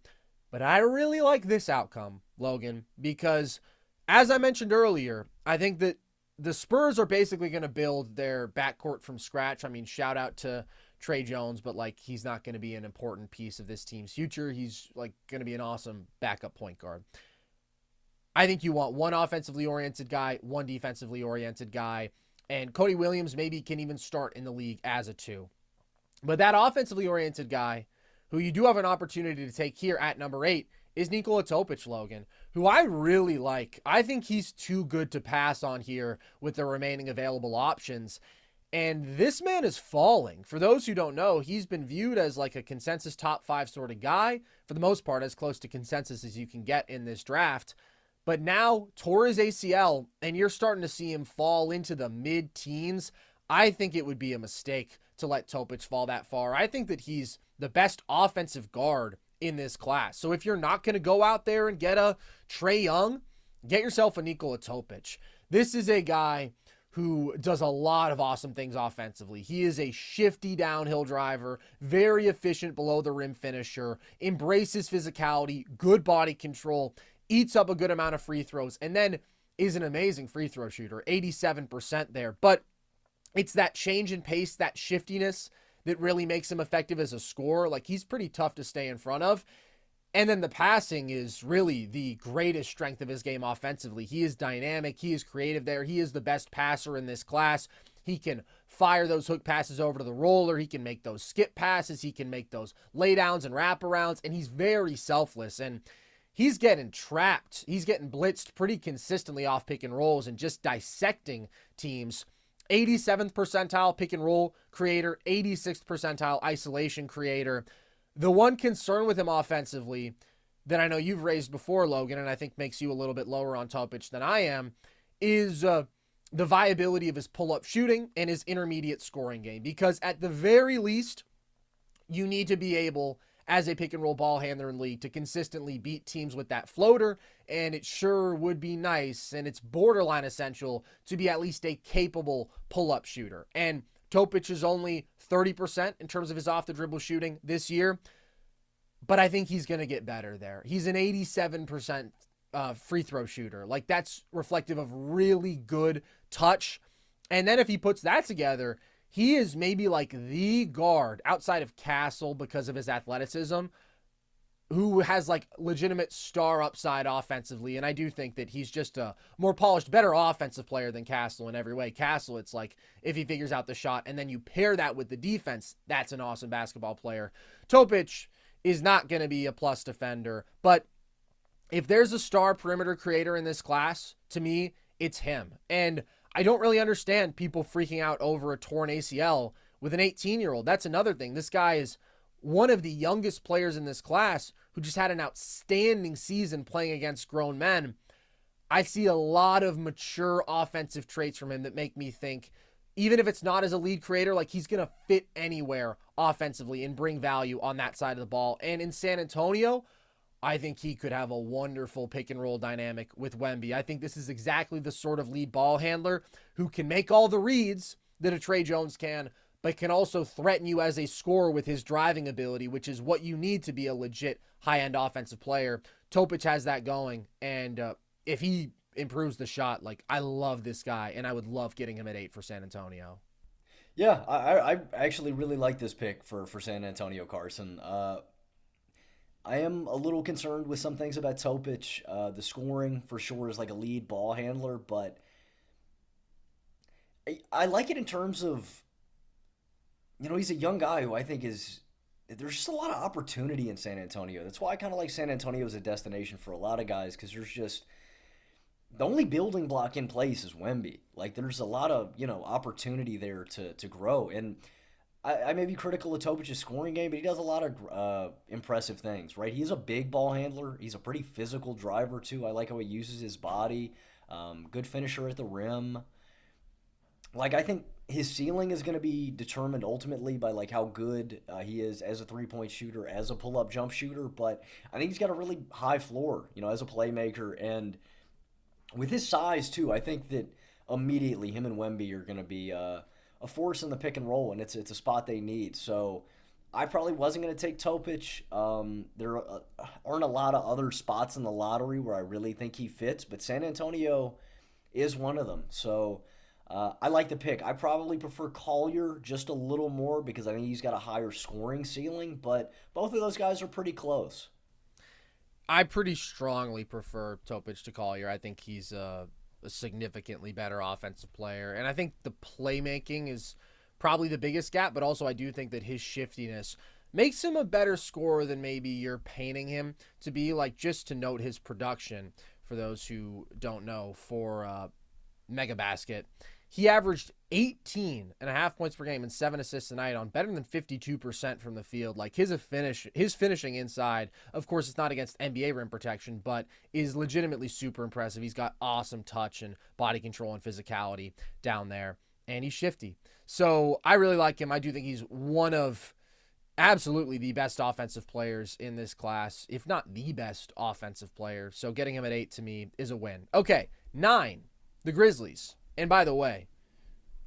But I really like this outcome, Logan, because as I mentioned earlier, I think that the Spurs are basically going to build their backcourt from scratch. I mean, shout out to Trae Jones, but like, he's not going to be an important piece of this team's future. He's like going to be an awesome backup point guard. I think you want one offensively oriented guy, one defensively oriented guy, and Cody Williams maybe can even start in the league as a 2. But that offensively oriented guy, who you do have an opportunity to take here at number 8, is Nikola Topic, Logan, who I really like. I think he's too good to pass on here with the remaining available options. And this man is falling. For those who don't know, he's been viewed as like a consensus top 5 sort of guy, for the most part, as close to consensus as you can get in this draft. But now, tore his ACL, and you're starting to see him fall into the mid-teens. I think it would be a mistake to let Topic fall that far. I think that he's the best offensive guard in this class. So if you're not going to go out there and get a Trae Young, get yourself a Nikola Topic. This is a guy who does a lot of awesome things offensively. He is a shifty downhill driver, very efficient below the rim finisher, embraces physicality, good body control, eats up a good amount of free throws, and then is an amazing free throw shooter, 87% there. But it's that change in pace, that shiftiness that really makes him effective as a scorer. Like, he's pretty tough to stay in front of. And then the passing is really the greatest strength of his game offensively. He is dynamic. He is creative there. He is the best passer in this class. He can fire those hook passes over to the roller. He can make those skip passes. He can make those laydowns and wraparounds. And he's very selfless. And he's getting trapped. He's getting blitzed pretty consistently off pick and rolls and just dissecting teams. 87th percentile pick and roll creator, 86th percentile isolation creator. The one concern with him offensively that I know you've raised before, Logan, and I think makes you a little bit lower on Topic than I am, is the viability of his pull-up shooting and his intermediate scoring game. Because at the very least, you need to be able, as a pick-and-roll ball handler in league, to consistently beat teams with that floater, and it sure would be nice, and it's borderline essential, to be at least a capable pull-up shooter. And Topic is only 30% in terms of his off-the-dribble shooting this year, but I think he's going to get better there. He's an 87% free throw shooter. Like, that's reflective of really good touch. And then if he puts that together, he is maybe like the guard outside of Castle because of his athleticism who has like legitimate star upside offensively. And I do think that he's just a more polished, better offensive player than Castle in every way. Castle, it's like if he figures out the shot and then you pair that with the defense, that's an awesome basketball player. Topic is not going to be a plus defender, but if there's a star perimeter creator in this class, to me, it's him. And I don't really understand people freaking out over a torn ACL with an 18-year-old. That's another thing. This guy is one of the youngest players in this class who just had an outstanding season playing against grown men. I see a lot of mature offensive traits from him that make me think, even if it's not as a lead creator, like he's going to fit anywhere offensively and bring value on that side of the ball. And in San Antonio, I think he could have a wonderful pick and roll dynamic with Wemby. I think this is exactly the sort of lead ball handler who can make all the reads that a Trae Jones can, but can also threaten you as a scorer with his driving ability, which is what you need to be a legit high-end offensive player. Topic has that going, and if he improves the shot, like, I love this guy, and I would love getting him at 8 for San Antonio. Yeah, I actually really like this pick for San Antonio, Carson. I am a little concerned with some things about Topic. The scoring, for sure, is like a lead ball handler, but I like it in terms of, he's a young guy who I think there's just a lot of opportunity in San Antonio. That's why I kind of like San Antonio as a destination for a lot of guys, because there's just, the only building block in place is Wemby. Like, there's a lot of, opportunity there to grow. And I may be critical of Topic's scoring game, but he does a lot of impressive things, right? He's a big ball handler. He's a pretty physical driver, too. I like how he uses his body. Good finisher at the rim. Like, I think his ceiling is going to be determined ultimately by, like, how good he is as a three-point shooter, as a pull-up jump shooter. But I think he's got a really high floor, as a playmaker. And with his size, too, I think that immediately him and Wemby are going to be a force in the pick and roll, and it's a spot they need. So I probably wasn't going to take Topic. There aren't a lot of other spots in the lottery where I really think he fits, but San Antonio is one of them. So I like the pick. I probably prefer Collier just a little more because I think he's got a higher scoring ceiling, but both of those guys are pretty close. I pretty strongly prefer Topic to Collier. I think he's a significantly better offensive player, and I think the playmaking is probably the biggest gap, but also I do think that his shiftiness makes him a better scorer than maybe you're painting him to be. Like, just to note his production, for those who don't know, for Mega Basket, he averaged 18.5 points per game and 7 assists a night on better than 52% from the field. Like, his finishing inside, of course, it's not against NBA rim protection, but is legitimately super impressive. He's got awesome touch and body control and physicality down there, and he's shifty. So I really like him. I do think he's one of absolutely the best offensive players in this class, if not the best offensive player. So getting him at 8 to me is a win. Okay, 9, the Grizzlies. And by the way,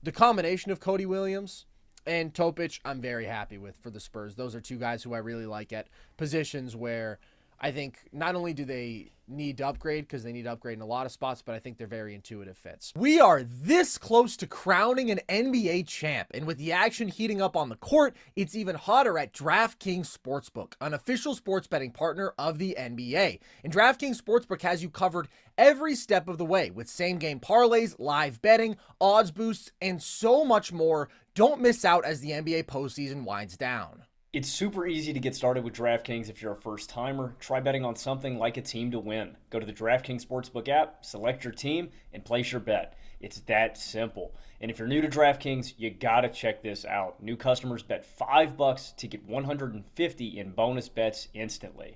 the combination of Cody Williams and Topic, I'm very happy with for the Spurs. Those are two guys who I really like at positions where I think not only do they need to upgrade, because they need to upgrade in a lot of spots, but I think they're very intuitive fits. We are this close to crowning an NBA champ, and with the action heating up on the court, it's even hotter at DraftKings Sportsbook, an official sports betting partner of the NBA. And DraftKings Sportsbook has you covered every step of the way with same-game parlays, live betting, odds boosts, and so much more. Don't miss out as the NBA postseason winds down. It's super easy to get started with DraftKings if you're a first-timer. Try betting on something like a team to win. Go to the DraftKings Sportsbook app, select your team, and place your bet. It's that simple. And if you're new to DraftKings, you gotta check this out. New customers bet $5 to get $150 in bonus bets instantly.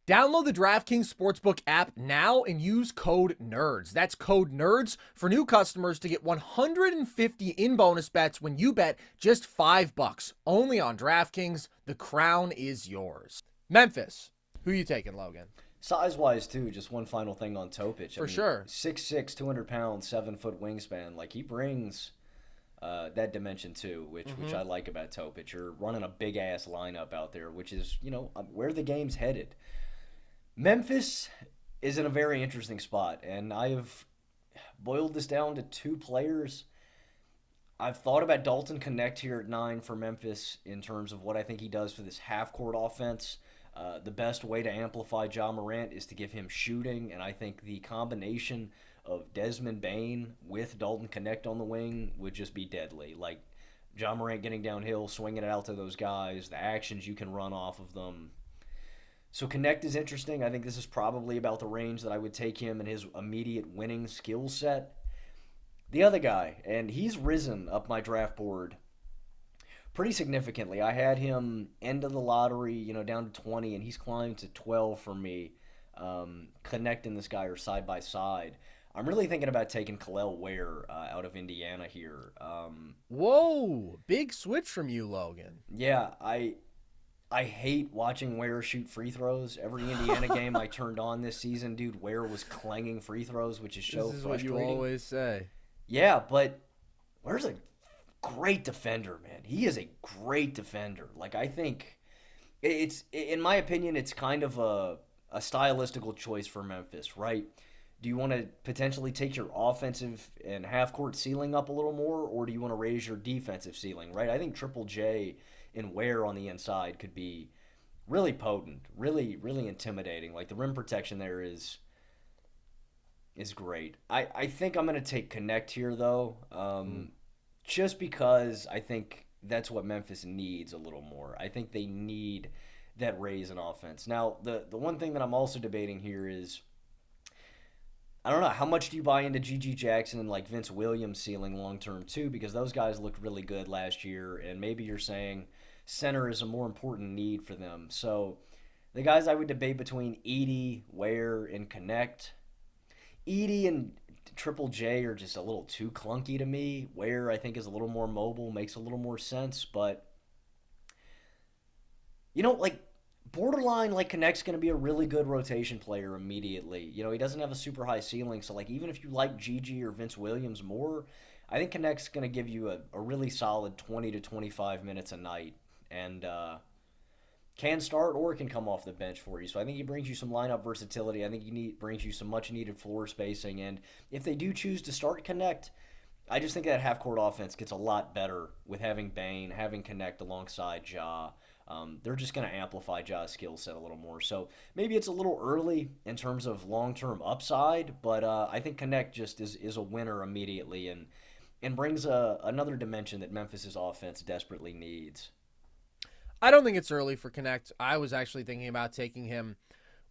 Download the DraftKings Sportsbook app now and use code NERDS. That's code NERDS for new customers to get $150 in bonus bets when you bet just $5. Only on DraftKings. The crown is yours. Memphis. Who you taking, Logan? Size-wise, too, just one final thing on Topic. For sure. 6'6", 200 pounds, 7-foot wingspan. Like, he brings that dimension, too, which I like about Topic. You're running a big-ass lineup out there, which is, where the game's headed. Memphis is in a very interesting spot, and I have boiled this down to 2 players. I've thought about Dalton Connect here at 9 for Memphis in terms of what I think he does for this half-court offense. The best way to amplify Ja Morant is to give him shooting, and I think the combination of Desmond Bane with Dalton Connect on the wing would just be deadly. Like, Ja Morant getting downhill, swinging it out to those guys, the actions you can run off of them. So Connect is interesting. I think this is probably about the range that I would take him and his immediate winning skill set. The other guy, and he's risen up my draft board pretty significantly. I had him end of the lottery, down to 20, and he's climbed to 12 for me. Connect and this guy are side by side. I'm really thinking about taking Kel'el Ware out of Indiana here. Whoa, big switch from you, Logan. Yeah, I hate watching Ware shoot free throws. Every Indiana game I turned on this season, dude, Ware was clanging free throws, which is so This is frustrating. what you always say. Yeah, but Ware's a great defender, man. He is a great defender. Like, I think it's, in my opinion, it's kind of a stylistical choice for Memphis, right? Do you want to potentially take your offensive and half-court ceiling up a little more, or do you want to raise your defensive ceiling, right? I think Triple J and Ware on the inside could be really potent, really, really intimidating. Like, the rim protection there is great. I think I'm going to take Connect here, though, just because I think that's what Memphis needs a little more. I think they need that raise in offense. Now, the one thing that I'm also debating here is, I don't know, how much do you buy into G.G. Jackson and like Vince Williams ceiling long-term too? Because those guys looked really good last year, and maybe you're saying center is a more important need for them. So the guys I would debate between Edey, Ware, and Connect. Edey and Triple J are just a little too clunky to me. Ware, I think, is a little more mobile, makes a little more sense, but like borderline, like Connect's going to be a really good rotation player immediately. He doesn't have a super high ceiling, so like even if you like Gigi or Vince Williams more, I think Connect's going to give you a really solid 20 to 25 minutes a night, and can start or can come off the bench for you. So I think he brings you some lineup versatility. I think he brings you some much needed floor spacing, and if they do choose to start Connect, I just think that half court offense gets a lot better with having Bane, having Connect alongside Ja. They're just going to amplify Ja's skill set a little more. So maybe it's a little early in terms of long-term upside, but I think Connect just is a winner immediately and brings another dimension that Memphis' offense desperately needs. I don't think it's early for Connect. I was actually thinking about taking him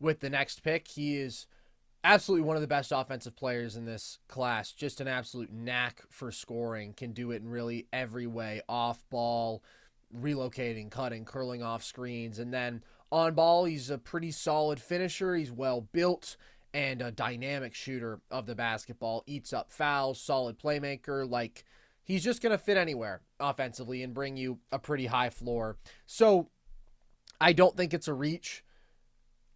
with the next pick. He is absolutely one of the best offensive players in this class. Just an absolute knack for scoring. Can do it in really every way. Off ball, relocating, cutting, curling off screens. And then on ball, he's a pretty solid finisher. He's well built and a dynamic shooter of the basketball. Eats up fouls, solid playmaker. Like, he's just going to fit anywhere offensively and bring you a pretty high floor. So I don't think it's a reach.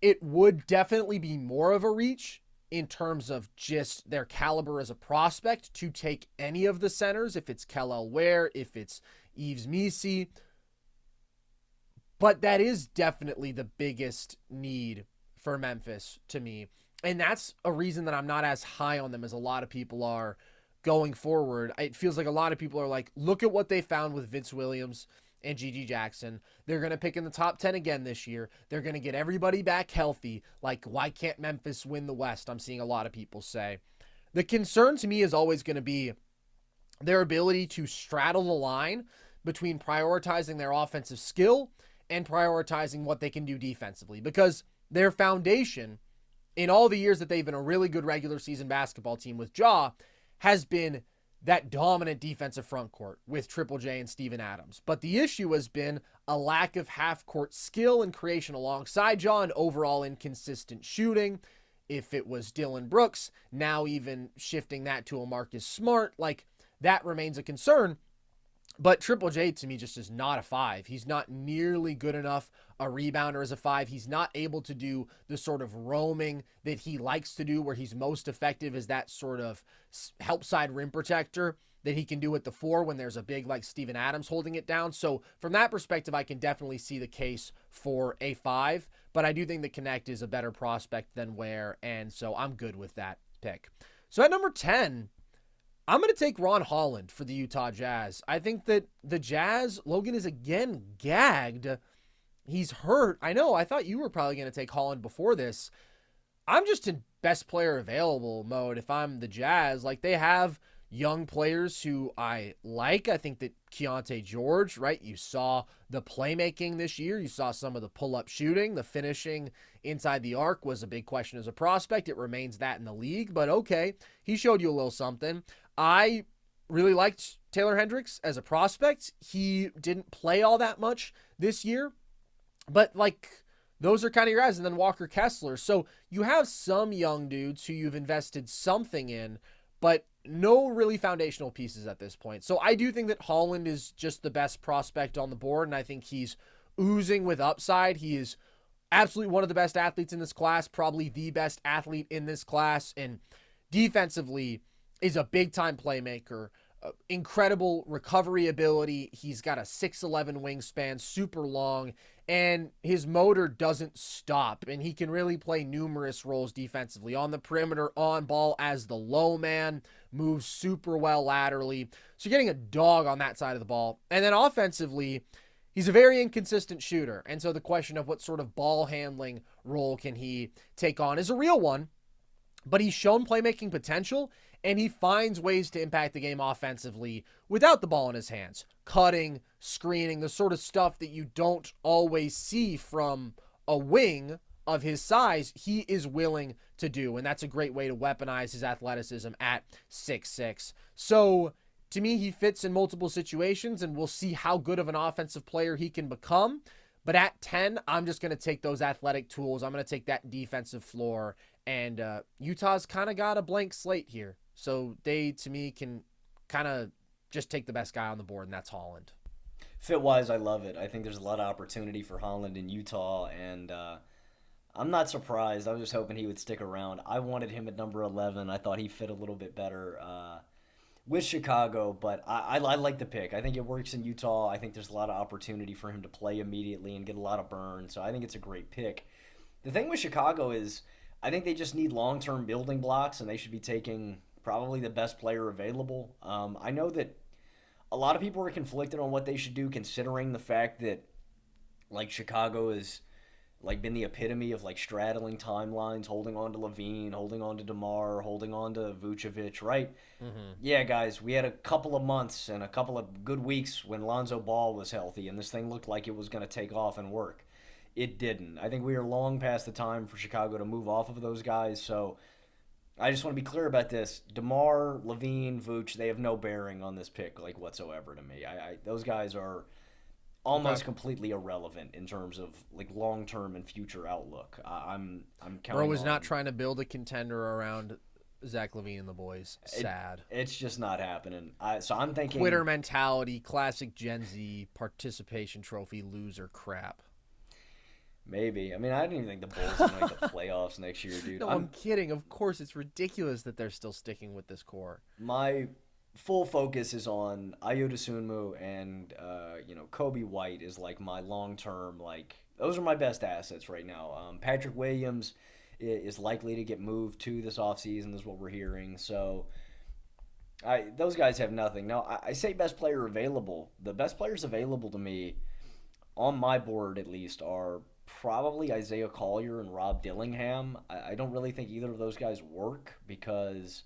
It would definitely be more of a reach in terms of just their caliber as a prospect to take any of the centers, if it's Kel'el Ware, if it's Yves Missi. But that is definitely the biggest need for Memphis to me. And that's a reason that I'm not as high on them as a lot of people are going forward. It feels like a lot of people are like, look at what they found with Vince Williams and G.G. Jackson. They're going to pick in the top 10 again this year. They're going to get everybody back healthy. Like, why can't Memphis win the West? I'm seeing a lot of people say. The concern to me is always going to be their ability to straddle the line between prioritizing their offensive skill and prioritizing what they can do defensively, because their foundation in all the years that they've been a really good regular season basketball team with Ja has been that dominant defensive front court with Triple J and Steven Adams. But the issue has been a lack of half-court skill and creation alongside Ja and overall inconsistent shooting. If it was Dylan Brooks, now even shifting that to a Marcus Smart, like, that remains a concern. But Triple J, to me, just is not a 5. He's not nearly good enough a rebounder as a 5. He's not able to do the sort of roaming that he likes to do, where he's most effective as that sort of help side rim protector that he can do at the 4 when there's a big like Steven Adams holding it down. So from that perspective, I can definitely see the case for a 5. But I do think the Connect is a better prospect than Ware, and so I'm good with that pick. So at number 10... I'm going to take Ron Holland for the Utah Jazz. I think that the Jazz, Logan is again gagged. He's hurt. I know, I thought you were probably going to take Holland before this. I'm just in best player available mode if I'm the Jazz. Like, they have young players who I like. I think that Keontae George, right? You saw the playmaking this year. You saw some of the pull-up shooting. The finishing inside the arc was a big question as a prospect. It remains that in the league, but okay. He showed you a little something. I really liked Taylor Hendricks as a prospect. He didn't play all that much this year, but like those are kind of your guys. And then Walker Kessler. So you have some young dudes who you've invested something in, but no really foundational pieces at this point. So I do think that Holland is just the best prospect on the board, and I think he's oozing with upside. He is absolutely one of the best athletes in this class, probably the best athlete in this class, and defensively is a big-time playmaker. Incredible recovery ability. He's got a 6'11 wingspan, super long, and his motor doesn't stop, and he can really play numerous roles defensively. On the perimeter, on ball as the low man, moves super well laterally. So you're getting a dog on that side of the ball. And then offensively, he's a very inconsistent shooter, and so the question of what sort of ball handling role can he take on is a real one, but he's shown playmaking potential, and he finds ways to impact the game offensively without the ball in his hands. Cutting, screening, the sort of stuff that you don't always see from a wing of his size, he is willing to do, and that's a great way to weaponize his athleticism at 6'6". So to me, he fits in multiple situations, and we'll see how good of an offensive player he can become. But at 10, I'm just going to take those athletic tools. I'm going to take that defensive floor, and Utah's kind of got a blank slate here. So they, to me, can kind of just take the best guy on the board, and that's Holland. Fit-wise, I love it. I think there's a lot of opportunity for Holland in Utah, and I'm not surprised. I was just hoping he would stick around. I wanted him at number 11. I thought he fit a little bit better with Chicago, but I like the pick. I think it works in Utah. I think there's a lot of opportunity for him to play immediately and get a lot of burn, so I think it's a great pick. The thing with Chicago is I think they just need long-term building blocks, and they should be taking probably the best player available. I know that a lot of people are conflicted on what they should do, considering the fact that like Chicago is like been the epitome of like straddling timelines, holding on to Levine, holding on to DeMar, holding on to Vucevic, right? Mm-hmm. Yeah, guys, we had a couple of months and a couple of good weeks when Lonzo Ball was healthy, and this thing looked like it was going to take off and work. It didn't. I think we are long past the time for Chicago to move off of those guys, so I just want to be clear about this. DeMar, Levine, Vooch, they have no bearing on this pick like whatsoever to me. Those guys are almost completely irrelevant in terms of like long-term and future outlook. I'm counting Bro was not trying to build a contender around Zach LaVine and the boys. Sad. It's just not happening. So I'm thinking Twitter mentality, classic Gen Z participation trophy loser crap. Maybe. I mean, I didn't even think the Bulls would make the playoffs next year, dude. No, I'm kidding. Of course, it's ridiculous that they're still sticking with this core. My full focus is on Ayo Dosunmu and Kobe White is like my long-term, like those are my best assets right now. Patrick Williams is likely to get moved to this offseason is what we're hearing. So those guys have nothing. Now, I say best player available. The best players available to me on my board at least are probably Isaiah Collier and Rob Dillingham. I don't really think either of those guys work because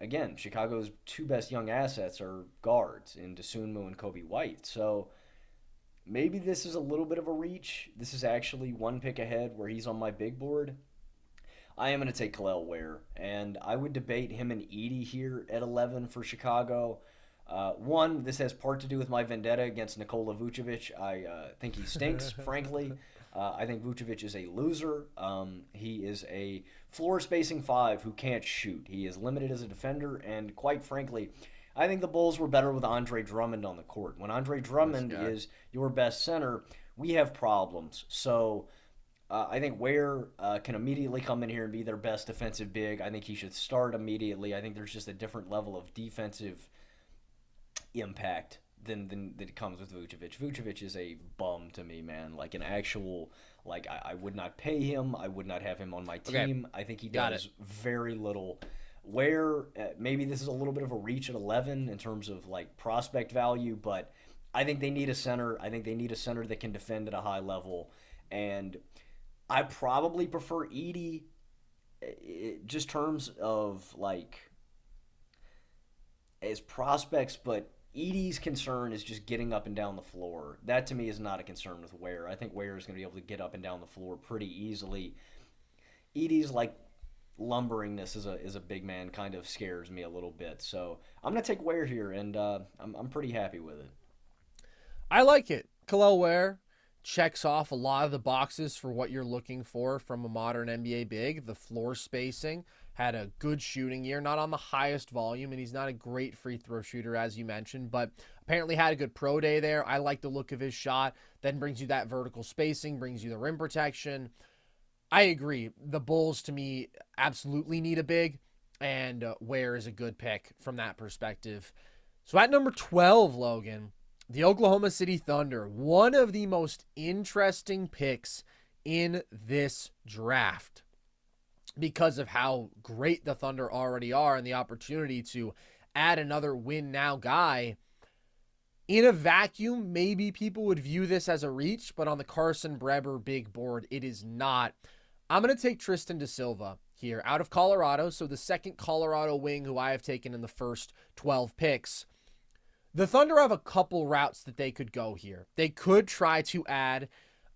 again, Chicago's two best young assets are guards in Dosunmu and Kobe White. So maybe this is a little bit of a reach. This is actually one pick ahead where he's on my big board. I am going to take Kel'el Ware, and I would debate him and Edey here at 11 for Chicago. One, this has part to do with my vendetta against Nikola Vucevic. I think he stinks, frankly. I think Vucevic is a loser. He is a floor-spacing five who can't shoot. He is limited as a defender, and quite frankly, I think the Bulls were better with Andre Drummond on the court. When Andre Drummond is your best center, we have problems. So I think Ware can immediately come in here and be their best defensive big. I think he should start immediately. I think there's just a different level of defensive impact than that comes with Vucevic. Vucevic is a bum to me, man. Like an actual, like I would not pay him. I would not have him on my team. Okay. I think he does very little. Where maybe this is a little bit of a reach at 11 in terms of like prospect value, but I think they need a center. I think they need a center that can defend at a high level, and I probably prefer Edey. Just terms of like as prospects, but Edey's concern is just getting up and down the floor. That to me is not a concern with Ware. I think Ware is going to be able to get up and down the floor pretty easily. Edey's like lumberingness is a big man kind of scares me a little bit. So I'm going to take Ware here, and I'm pretty happy with it. I like it. Kel'el Ware, checks off a lot of the boxes for what you're looking for from a modern NBA big. The floor spacing, had a good shooting year, not on the highest volume, and he's not a great free throw shooter, as you mentioned, but apparently had a good pro day there. I like the look of his shot. Then brings you that vertical spacing, brings you the rim protection. I agree. The Bulls, to me, absolutely need a big, and Ware is a good pick from that perspective. So at number 12, Logan, the Oklahoma City Thunder, one of the most interesting picks in this draft because of how great the Thunder already are and the opportunity to add another win now guy. In a vacuum, maybe people would view this as a reach, but on the Carson Breber big board, it is not. I'm going to take Tristan Da Silva here out of Colorado, so the second Colorado wing who I have taken in the first 12 picks. The Thunder have a couple routes that they could go here. They could try to add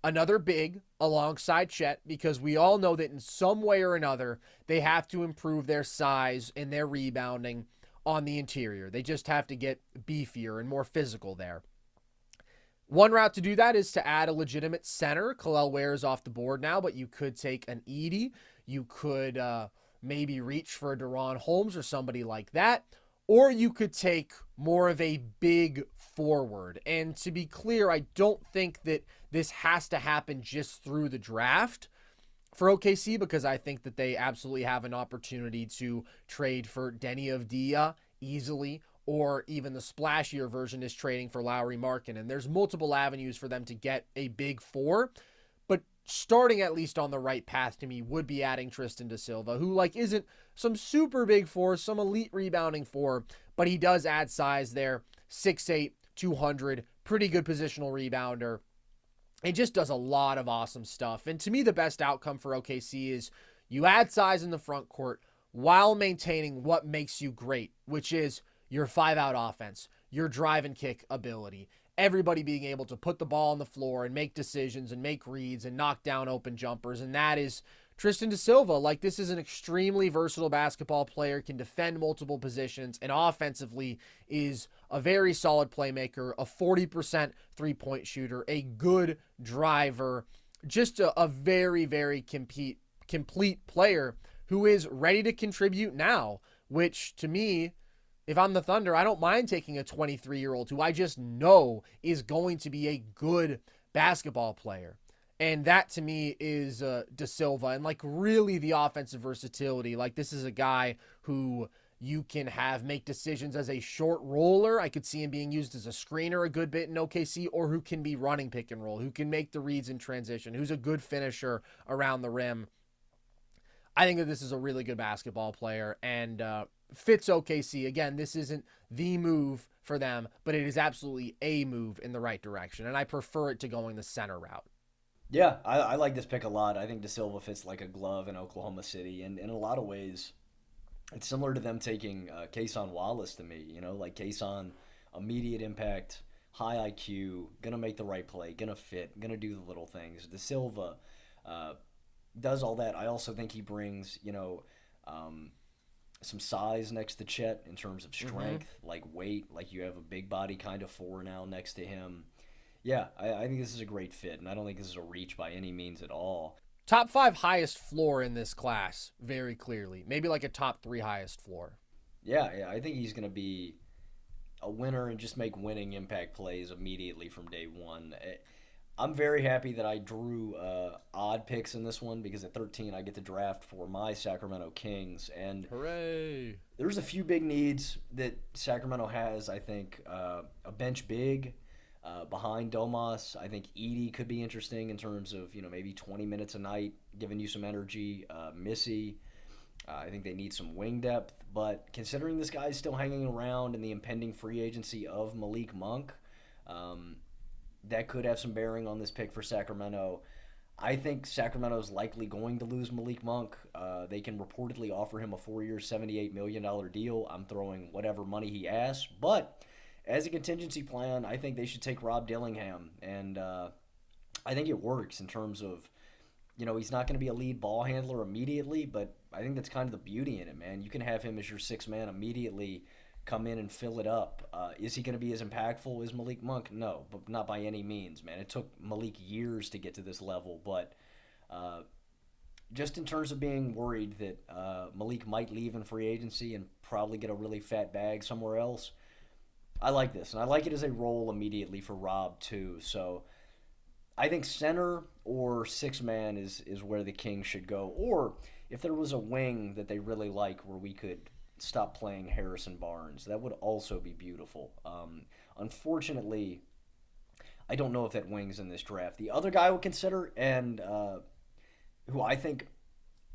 another big alongside Chet, because we all know that in some way or another, they have to improve their size and their rebounding on the interior. They just have to get beefier and more physical there. One route to do that is to add a legitimate center. Kel'el Ware is off the board now, but you could take an Edey. You could maybe reach for a Deron Holmes or somebody like that. Or you could take more of a big forward. And to be clear, I don't think that this has to happen just through the draft for OKC, because I think that they absolutely have an opportunity to trade for Denny Avdija easily, or even the splashier version is trading for Lauri Markkanen. And there's multiple avenues for them to get a big four. But starting at least on the right path to me would be adding Tristan Da Silva, who isn't some super big four, some elite rebounding four, but he does add size there. 6'8", 200, pretty good positional rebounder. It just does a lot of awesome stuff. And to me, the best outcome for OKC is you add size in the front court while maintaining what makes you great, which is your 5-out offense, your drive and kick ability, everybody being able to put the ball on the floor and make decisions and make reads and knock down open jumpers. And that is Tristan Da Silva. This is an extremely versatile basketball player, can defend multiple positions, and offensively is a very solid playmaker, a 40% three-point shooter, a good driver, just a very, very complete player who is ready to contribute now, which to me, if I'm the Thunder, I don't mind taking a 23-year-old who I just know is going to be a good basketball player. And that to me is Da Silva, and really the offensive versatility. This is a guy who you can have make decisions as a short roller. I could see him being used as a screener a good bit in OKC, or who can be running pick and roll, who can make the reads in transition, who's a good finisher around the rim. I think that this is a really good basketball player and fits OKC. Again, this isn't the move for them, but it is absolutely a move in the right direction, and I prefer it to going the center route. Yeah, I like this pick a lot. I think Da Silva fits like a glove in Oklahoma City, and in a lot of ways, it's similar to them taking Kason Wallace to me. Kason, immediate impact, high IQ, gonna make the right play, gonna fit, gonna do the little things. Da Silva does all that. I also think he brings, some size next to Chet in terms of strength, weight, you have a big body kind of four now next to him. Yeah, I think this is a great fit, and I don't think this is a reach by any means at all. Top 5 highest floor in this class, very clearly. Maybe a top 3 highest floor. Yeah, I think he's going to be a winner and just make winning impact plays immediately from day one. I'm very happy that I drew odd picks in this one, because at 13 I get to draft for my Sacramento Kings. And hooray! There's a few big needs that Sacramento has. I think a bench big behind Domas. I think Edey could be interesting in terms of maybe 20 minutes a night, giving you some energy. Missy, I think they need some wing depth. But considering this guy's still hanging around in the impending free agency of Malik Monk, that could have some bearing on this pick for Sacramento. I think Sacramento's likely going to lose Malik Monk. They can reportedly offer him a 4-year, $78 million deal. I'm throwing whatever money he asks. But as a contingency plan, I think they should take Rob Dillingham. And I think it works in terms of, he's not going to be a lead ball handler immediately, but I think that's kind of the beauty in it, man. You can have him as your sixth man immediately, come in and fill it up. Is he going to be as impactful as Malik Monk? No, but not by any means, man. It took Malik years to get to this level, but just in terms of being worried that Malik might leave in free agency and probably get a really fat bag somewhere else, I like this. And I like it as a role immediately for Rob, too. So I think center or six-man is where the Kings should go. Or if there was a wing that they really like where we could stop playing Harrison Barnes, that would also be beautiful. Unfortunately, I don't know if that wing's in this draft. The other guy I would consider, and who I think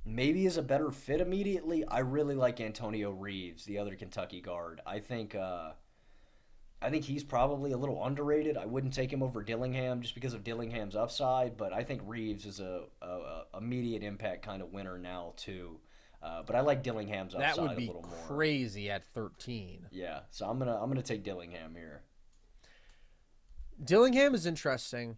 maybe is a better fit immediately, I really like Antonio Reeves, the other Kentucky guard. I think he's probably a little underrated. I wouldn't take him over Dillingham just because of Dillingham's upside, but I think Reeves is a immediate impact kind of winner now too. But I like Dillingham's upside That would be a little more. crazy at 13. Yeah, so I'm gonna take Dillingham here. Dillingham is interesting.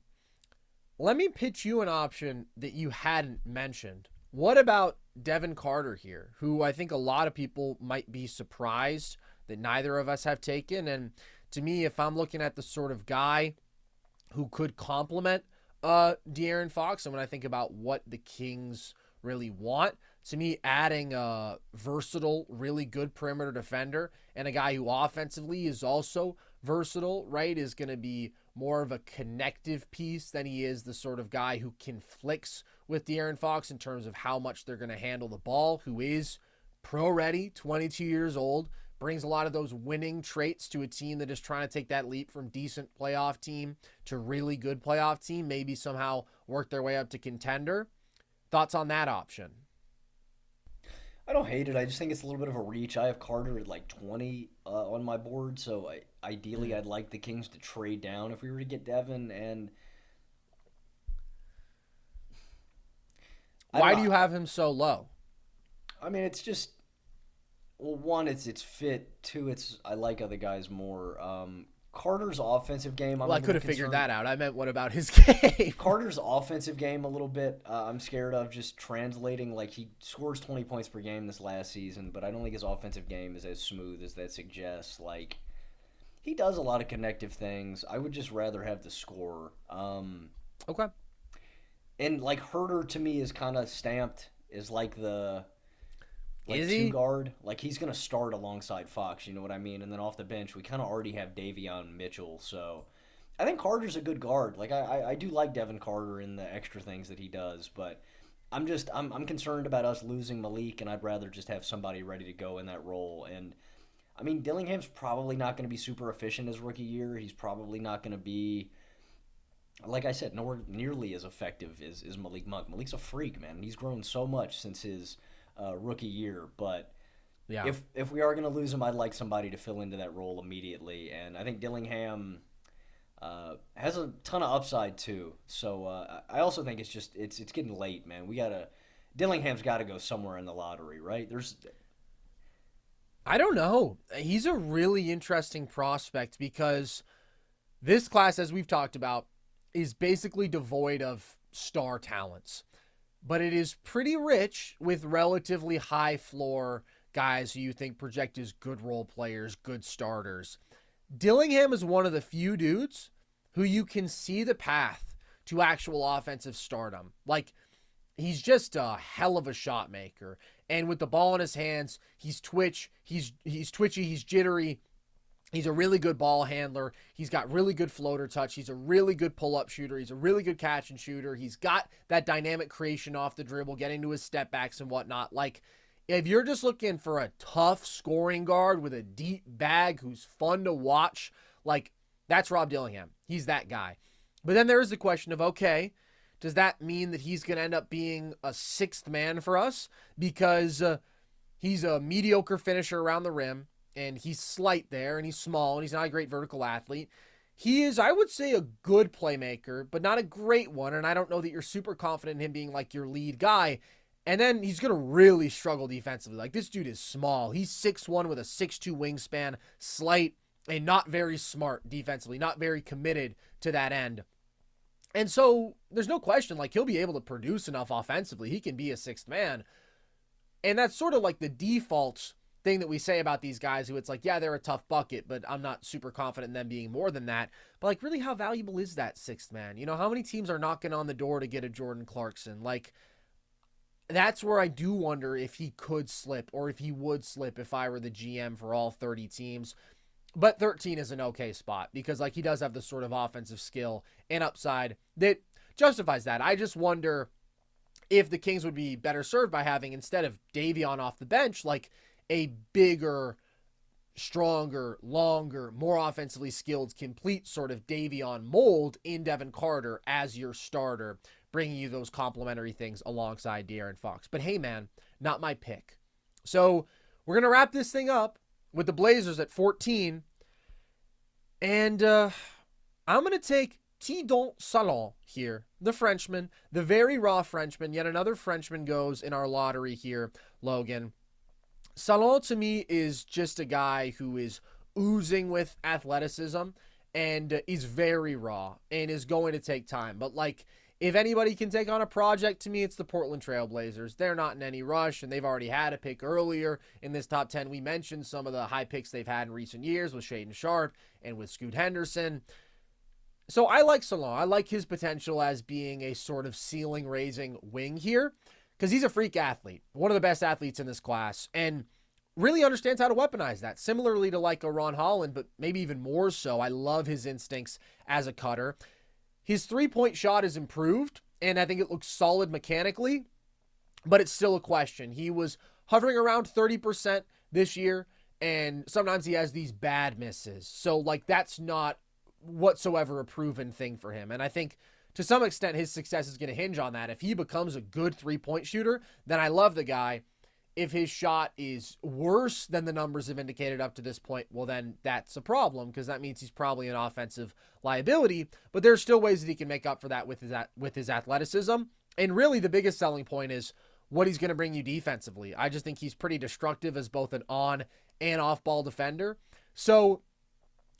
Let me pitch you an option that you hadn't mentioned. What about Devin Carter here, who I think a lot of people might be surprised that neither of us have taken? And to me, if I'm looking at the sort of guy who could complement De'Aaron Fox, and when I think about what the Kings really want, to me, adding a versatile, really good perimeter defender and a guy who offensively is also versatile, right, is going to be more of a connective piece than he is the sort of guy who conflicts with De'Aaron Fox in terms of how much they're going to handle the ball, who is pro-ready, 22 years old, brings a lot of those winning traits to a team that is trying to take that leap from decent playoff team to really good playoff team, maybe somehow work their way up to contender. Thoughts on that option? I don't hate it. I just think it's a little bit of a reach. I have Carter at like 20 on my board, so ideally I'd like the Kings to trade down if we were to get Devin. And why do you have him so low? I mean, it's just, well, one, it's fit. Two, I like other guys more. Carter's offensive game, I could have figured that out. I meant, what about his game? Carter's offensive game a little bit, I'm scared of just translating. Like, he scores 20 points per game this last season, but I don't think his offensive game is as smooth as that suggests. Like, he does a lot of connective things. I would just rather have the scorer. Okay. And, like, Herter to me is kind of stamped as, like, the... Like, is he? Two guard. Like, he's going to start alongside Fox, you know what I mean? And then off the bench, we kind of already have Davion Mitchell. So I think Carter's a good guard. Like, I do like Devin Carter in the extra things that he does. But I'm concerned about us losing Malik, and I'd rather just have somebody ready to go in that role. And, I mean, Dillingham's probably not going to be super efficient his rookie year. He's probably not going to be, like I said, nowhere nearly as effective as Malik Monk. Malik's a freak, man. He's grown so much since his rookie year, but yeah, if we are going to lose him, I'd like somebody to fill into that role immediately, and I think Dillingham has a ton of upside too. So I also think it's getting late, man. Dillingham's got to go somewhere in the lottery, right? I don't know. He's a really interesting prospect because this class, as we've talked about, is basically devoid of star talents. But it is pretty rich with relatively high floor guys who you think project as good role players, good starters. Dillingham is one of the few dudes who you can see the path to actual offensive stardom. Like, he's just a hell of a shot maker. And with the ball in his hands, he's twitchy, he's jittery. He's a really good ball handler. He's got really good floater touch. He's a really good pull-up shooter. He's a really good catch and shooter. He's got that dynamic creation off the dribble, getting to his step backs and whatnot. Like, if you're just looking for a tough scoring guard with a deep bag who's fun to watch, like, that's Rob Dillingham. He's that guy. But then there is the question of, okay, does that mean that he's going to end up being a sixth man for us? Because he's a mediocre finisher around the rim, and he's slight there, and he's small, and he's not a great vertical athlete. He is, I would say, a good playmaker, but not a great one, and I don't know that you're super confident in him being like your lead guy. And then he's going to really struggle defensively. Like, this dude is small. He's 6'1" with a 6'2" wingspan, slight, and not very smart defensively, not very committed to that end. And so there's no question, like, he'll be able to produce enough offensively. He can be a sixth man. And that's sort of like the default thing that we say about these guys who it's like, yeah, they're a tough bucket, but I'm not super confident in them being more than that. But like, really, how valuable is that sixth man? You know, how many teams are knocking on the door to get a Jordan Clarkson? Like, that's where I do wonder if he could slip, or if he would slip if I were the GM for all 30 teams. But 13 is an okay spot because like he does have the sort of offensive skill and upside that justifies that. I just wonder if the Kings would be better served by having, instead of Davion off the bench, like a bigger, stronger, longer, more offensively skilled, complete sort of Davion mold in Devin Carter as your starter, bringing you those complementary things alongside De'Aaron Fox. But hey, man, not my pick. So we're going to wrap this thing up with the Blazers at 14. And I'm going to take Tidon Salon here, the Frenchman, the very raw Frenchman. Yet another Frenchman goes in our lottery here, Logan. Salon to me is just a guy who is oozing with athleticism and is very raw and is going to take time. But like, if anybody can take on a project, to me, it's the Portland Trail Blazers. They're not in any rush, and they've already had a pick earlier in this top 10. We mentioned some of the high picks they've had in recent years with Shaedon Sharpe and with Scoot Henderson. So I like Salon. I like his potential as being a sort of ceiling-raising wing here, because he's a freak athlete, one of the best athletes in this class, and really understands how to weaponize that, similarly to like a Ron Holland, but maybe even more so. I love his instincts as a cutter. His three-point shot is improved, and I think it looks solid mechanically, but it's still a question. He was hovering around 30% this year, and sometimes he has these bad misses. So, like, that's not whatsoever a proven thing for him. And I think to some extent his success is going to hinge on that. If he becomes a good three-point shooter, then I love the guy. If his shot is worse than the numbers have indicated up to this point, well, then that's a problem, because that means he's probably an offensive liability. But there's still ways that he can make up for that with his athleticism. And really the biggest selling point is what he's going to bring you defensively. I just think he's pretty destructive as both an on and off ball defender. So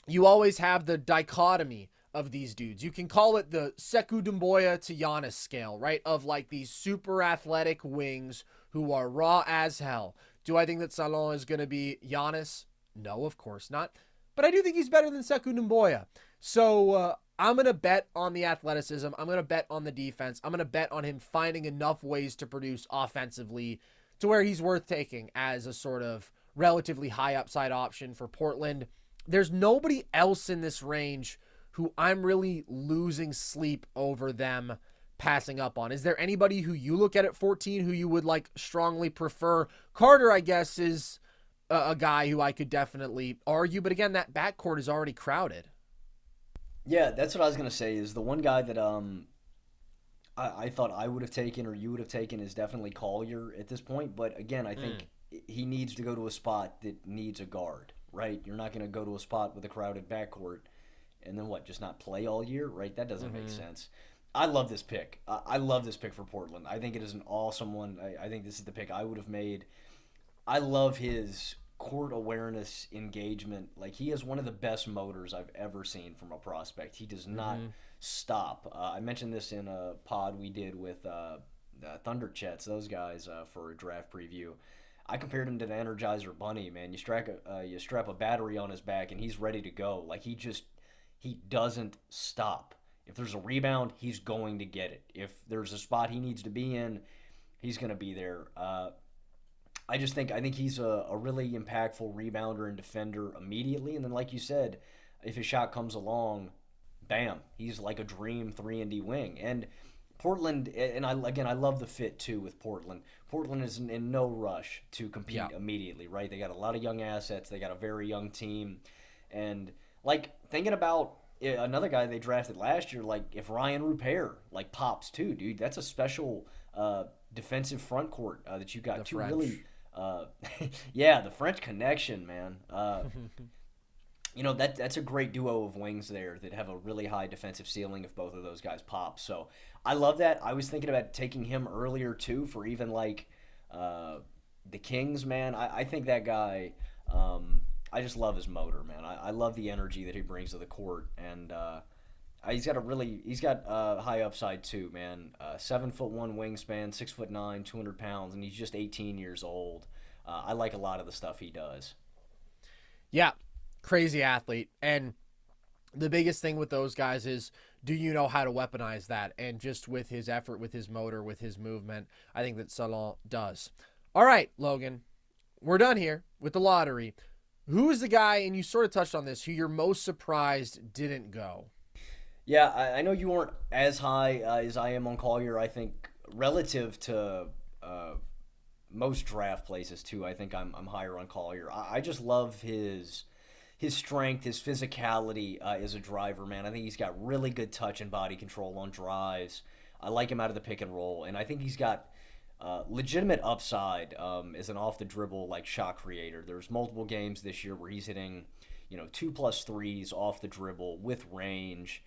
you always have the dichotomy of these dudes. You can call it the Sekou Doumbouya to Giannis scale, right? Of like these super athletic wings who are raw as hell. Do I think that Salon is going to be Giannis? No, of course not. But I do think he's better than Sekou Doumbouya. So I'm going to bet on the athleticism. I'm going to bet on the defense. I'm going to bet on him finding enough ways to produce offensively to where he's worth taking as a sort of relatively high upside option for Portland. There's nobody else in this range who I'm really losing sleep over them passing up on. Is there anybody who you look at 14 who you would like strongly prefer? Carter, I guess, is a guy who I could definitely argue, but again, that backcourt is already crowded. Yeah, that's what I was gonna say. Is the one guy that I thought I would have taken or you would have taken is definitely Collier at this point. But again, I think he needs to go to a spot that needs a guard, right? You're not gonna go to a spot with a crowded backcourt and then what? Just not play all year, right? That doesn't make sense. I love this pick. I love this pick for Portland. I think it is an awesome one. I think this is the pick I would have made. I love his court awareness engagement. Like, he is one of the best motors I've ever seen from a prospect. He does not stop. I mentioned this in a pod we did with Thunder Chets, those guys, for a draft preview. I compared him to the Energizer Bunny, man. You strap a battery on his back, and he's ready to go. Like, he doesn't stop. If there's a rebound, he's going to get it. If there's a spot he needs to be in, he's going to be there. I think he's a really impactful rebounder and defender immediately. And then, like you said, if his shot comes along, bam, he's like a dream 3-and-D wing. And Portland, and I love the fit too with Portland. Portland is in no rush to compete immediately, right? They got a lot of young assets. They got a very young team. And like thinking about another guy they drafted last year, like if Ryan Rupert like pops too, dude, that's a special defensive front court that you got. The two French. Really, the French connection, man. That's a great duo of wings there that have a really high defensive ceiling if both of those guys pop. So I love that. I was thinking about taking him earlier too for even like the Kings, man. I think that guy. I just love his motor, man. I love the energy that he brings to the court, and he's got high upside too, man. 7'1" wingspan, 6'9", 200 pounds, and he's just 18 years old. I like a lot of the stuff he does. Yeah, crazy athlete. And the biggest thing with those guys is, do you know how to weaponize that? And just with his effort, with his motor, with his movement, I think that Salon does. All right, Logan, we're done here with the lottery. Who is the guy, and you sort of touched on this, who you're most surprised didn't go? Yeah, I know you weren't as high as I am on Collier. I think relative to most draft places too, I think I'm higher on Collier. I just love his strength, his physicality as a driver, man. I think he's got really good touch and body control on drives. I like him out of the pick and roll, and I think he's got legitimate upside as an off the dribble like shot creator. There's multiple games this year where he's hitting 2+ threes off the dribble with range.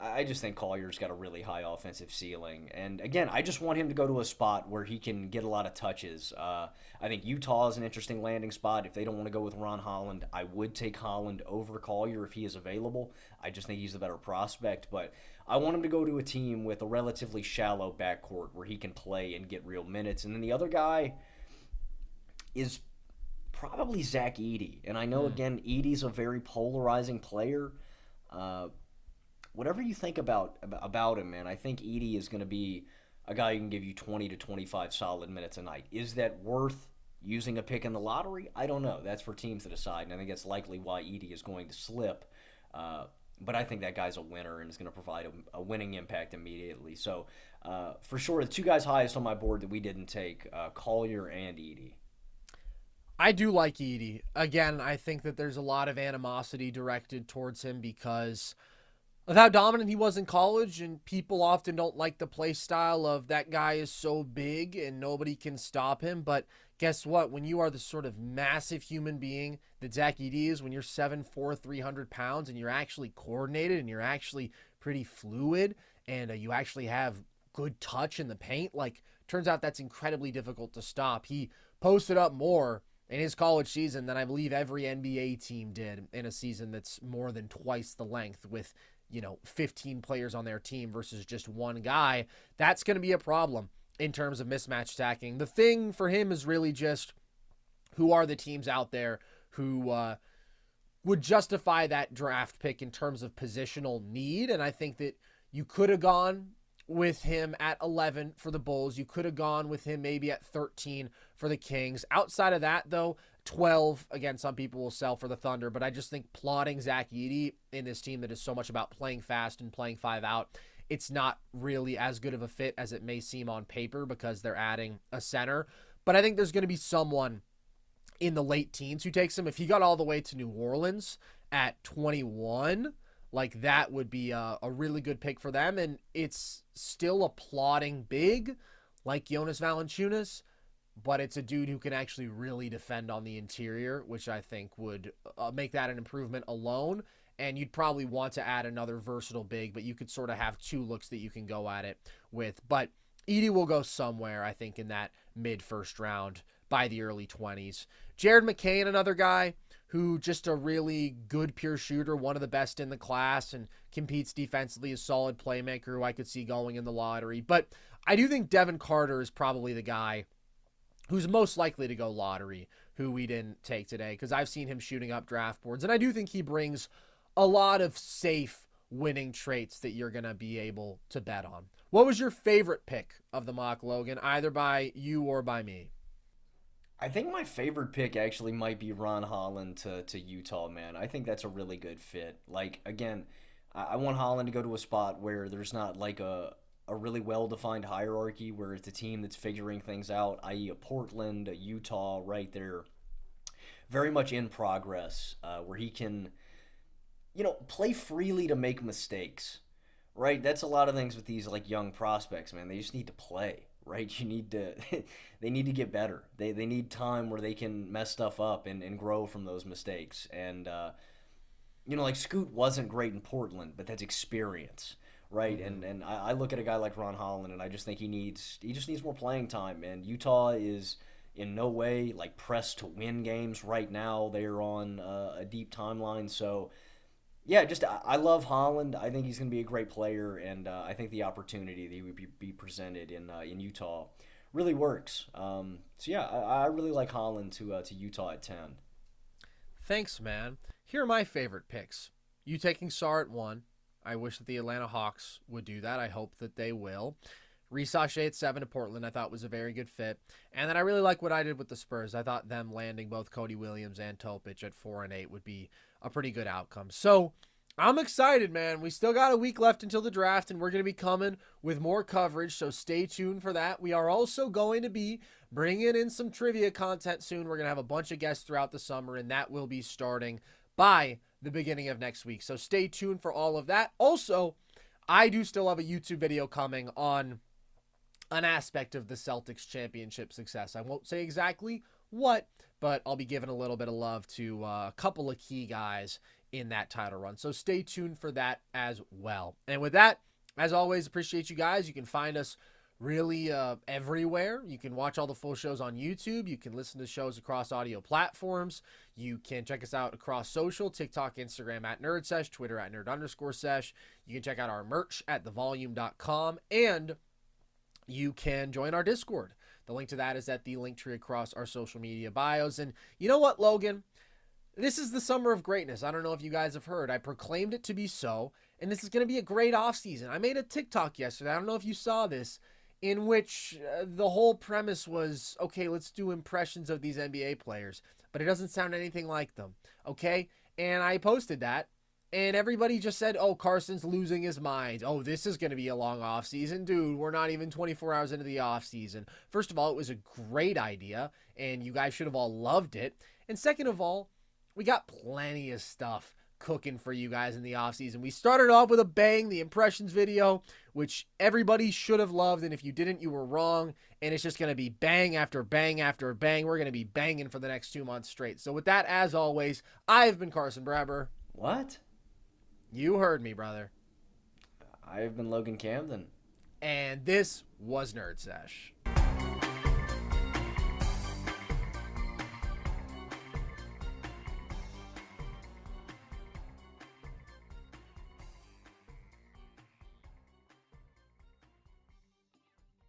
I just think Collier's got a really high offensive ceiling. And again, I just want him to go to a spot where he can get a lot of touches. I think Utah is an interesting landing spot. If they don't want to go with Ron Holland, I would take Holland over Collier if he is available. I just think he's the better prospect. But I want him to go to a team with a relatively shallow backcourt where he can play and get real minutes. And then the other guy is probably Zach Edey. And I know, again, Edey's a very polarizing player. Whatever you think about him, man, I think Edey is going to be a guy who can give you 20 to 25 solid minutes a night. Is that worth using a pick in the lottery? I don't know. That's for teams to decide, and I think that's likely why Edey is going to slip. But I think that guy's a winner and is going to provide a winning impact immediately. So, for sure, the two guys highest on my board that we didn't take, Collier and Edey. I do like Edey. Again, I think that there's a lot of animosity directed towards him because of how dominant he was in college, and people often don't like the play style of that guy is so big and nobody can stop him. But guess what? When you are the sort of massive human being that Zach Edey is, when you're 7'4", 300 pounds, and you're actually coordinated and you're actually pretty fluid and you actually have good touch in the paint, like, turns out that's incredibly difficult to stop. He posted up more in his college season than I believe every NBA team did in a season that's more than twice the length with 15 players on their team versus just one guy. That's going to be a problem in terms of mismatch stacking. The thing for him is really just who are the teams out there who would justify that draft pick in terms of positional need. And I think that you could have gone with him at 11 for the Bulls. You could have gone with him maybe at 13 for the Kings. Outside of that, though, 12, again, some people will sell for the Thunder, but I just think plotting Zach Edey in this team that is so much about playing fast and playing 5 out, it's not really as good of a fit as it may seem on paper because they're adding a center. But I think there's going to be someone in the late teens who takes him. If he got all the way to New Orleans at 21, like, that would be a really good pick for them. And it's still a plotting big like Jonas Valanciunas, but it's a dude who can actually really defend on the interior, which I think would make that an improvement alone. And you'd probably want to add another versatile big, but you could sort of have two looks that you can go at it with. But Edey will go somewhere, I think, in that mid-first round by the early 20s. Jared McCain, another guy who just a really good pure shooter, one of the best in the class, and competes defensively, a solid playmaker who I could see going in the lottery. But I do think Devin Carter is probably the guy who's most likely to go lottery, who we didn't take today, because I've seen him shooting up draft boards, and I do think he brings a lot of safe winning traits that you're going to be able to bet on. What was your favorite pick of the mock, Logan, either by you or by me? I think my favorite pick actually might be Ron Holland to Utah, man. I think that's a really good fit. Like, again, I want Holland to go to a spot where there's not like a really well-defined hierarchy where it's a team that's figuring things out, i.e. a Portland, a Utah, right there. Very much in progress, where he can, play freely to make mistakes, right? That's a lot of things with these, like, young prospects, man. They just need to play, right? They need to get better. They need time where they can mess stuff up and grow from those mistakes. And, like Scoot wasn't great in Portland, but that's experience. Right, and I look at a guy like Ron Holland, and I just think he just needs more playing time. And Utah is in no way like pressed to win games right now. They are on a deep timeline, so yeah, I love Holland. I think he's going to be a great player, and I think the opportunity that he would be presented in Utah really works. So yeah, I really like Holland to Utah at 10. Thanks, man. Here are my favorite picks. You taking Sarr at 1. I wish that the Atlanta Hawks would do that. I hope that they will. Risacher at 7 to Portland I thought was a very good fit. And then I really like what I did with the Spurs. I thought them landing both Cody Williams and Topic at 4 and 8 would be a pretty good outcome. So I'm excited, man. We still got a week left until the draft, and we're going to be coming with more coverage, so stay tuned for that. We are also going to be bringing in some trivia content soon. We're going to have a bunch of guests throughout the summer, and that will be starting by the beginning of next week. So stay tuned for all of that. Also, I do still have a YouTube video coming on an aspect of the Celtics championship success. I won't say exactly what, but I'll be giving a little bit of love to a couple of key guys in that title run. So stay tuned for that as well. And with that, as always, appreciate you guys. You can find us really everywhere. You can watch all the full shows on YouTube. You can listen to shows across audio platforms. You can check us out across social, TikTok, Instagram at NerdSesh, Twitter at Nerd_Sesh. You can check out our merch at thevolume.com, and you can join our Discord. The link to that is at the link tree across our social media bios. And you know what, Logan? This is the summer of greatness. I don't know if you guys have heard. I proclaimed it to be so, and this is going to be a great offseason. I made a TikTok yesterday. I don't know if you saw this, in which the whole premise was, okay, let's do impressions of these NBA players, but it doesn't sound anything like them, okay? And I posted that, and everybody just said, oh, Carson's losing his mind. Oh, this is going to be a long offseason. Dude, we're not even 24 hours into the offseason. First of all, it was a great idea, and you guys should have all loved it. And second of all, we got plenty of stuff cooking for you guys in the offseason. We started off with a bang, the impressions video, which everybody should have loved, and if you didn't, you were wrong, and it's just going to be bang after bang after bang. We're going to be banging for the next 2 months straight. So with that, as always, I've been Carson Brabber. What? You heard me, brother. I've been Logan Camden. And this was Nerd Sesh.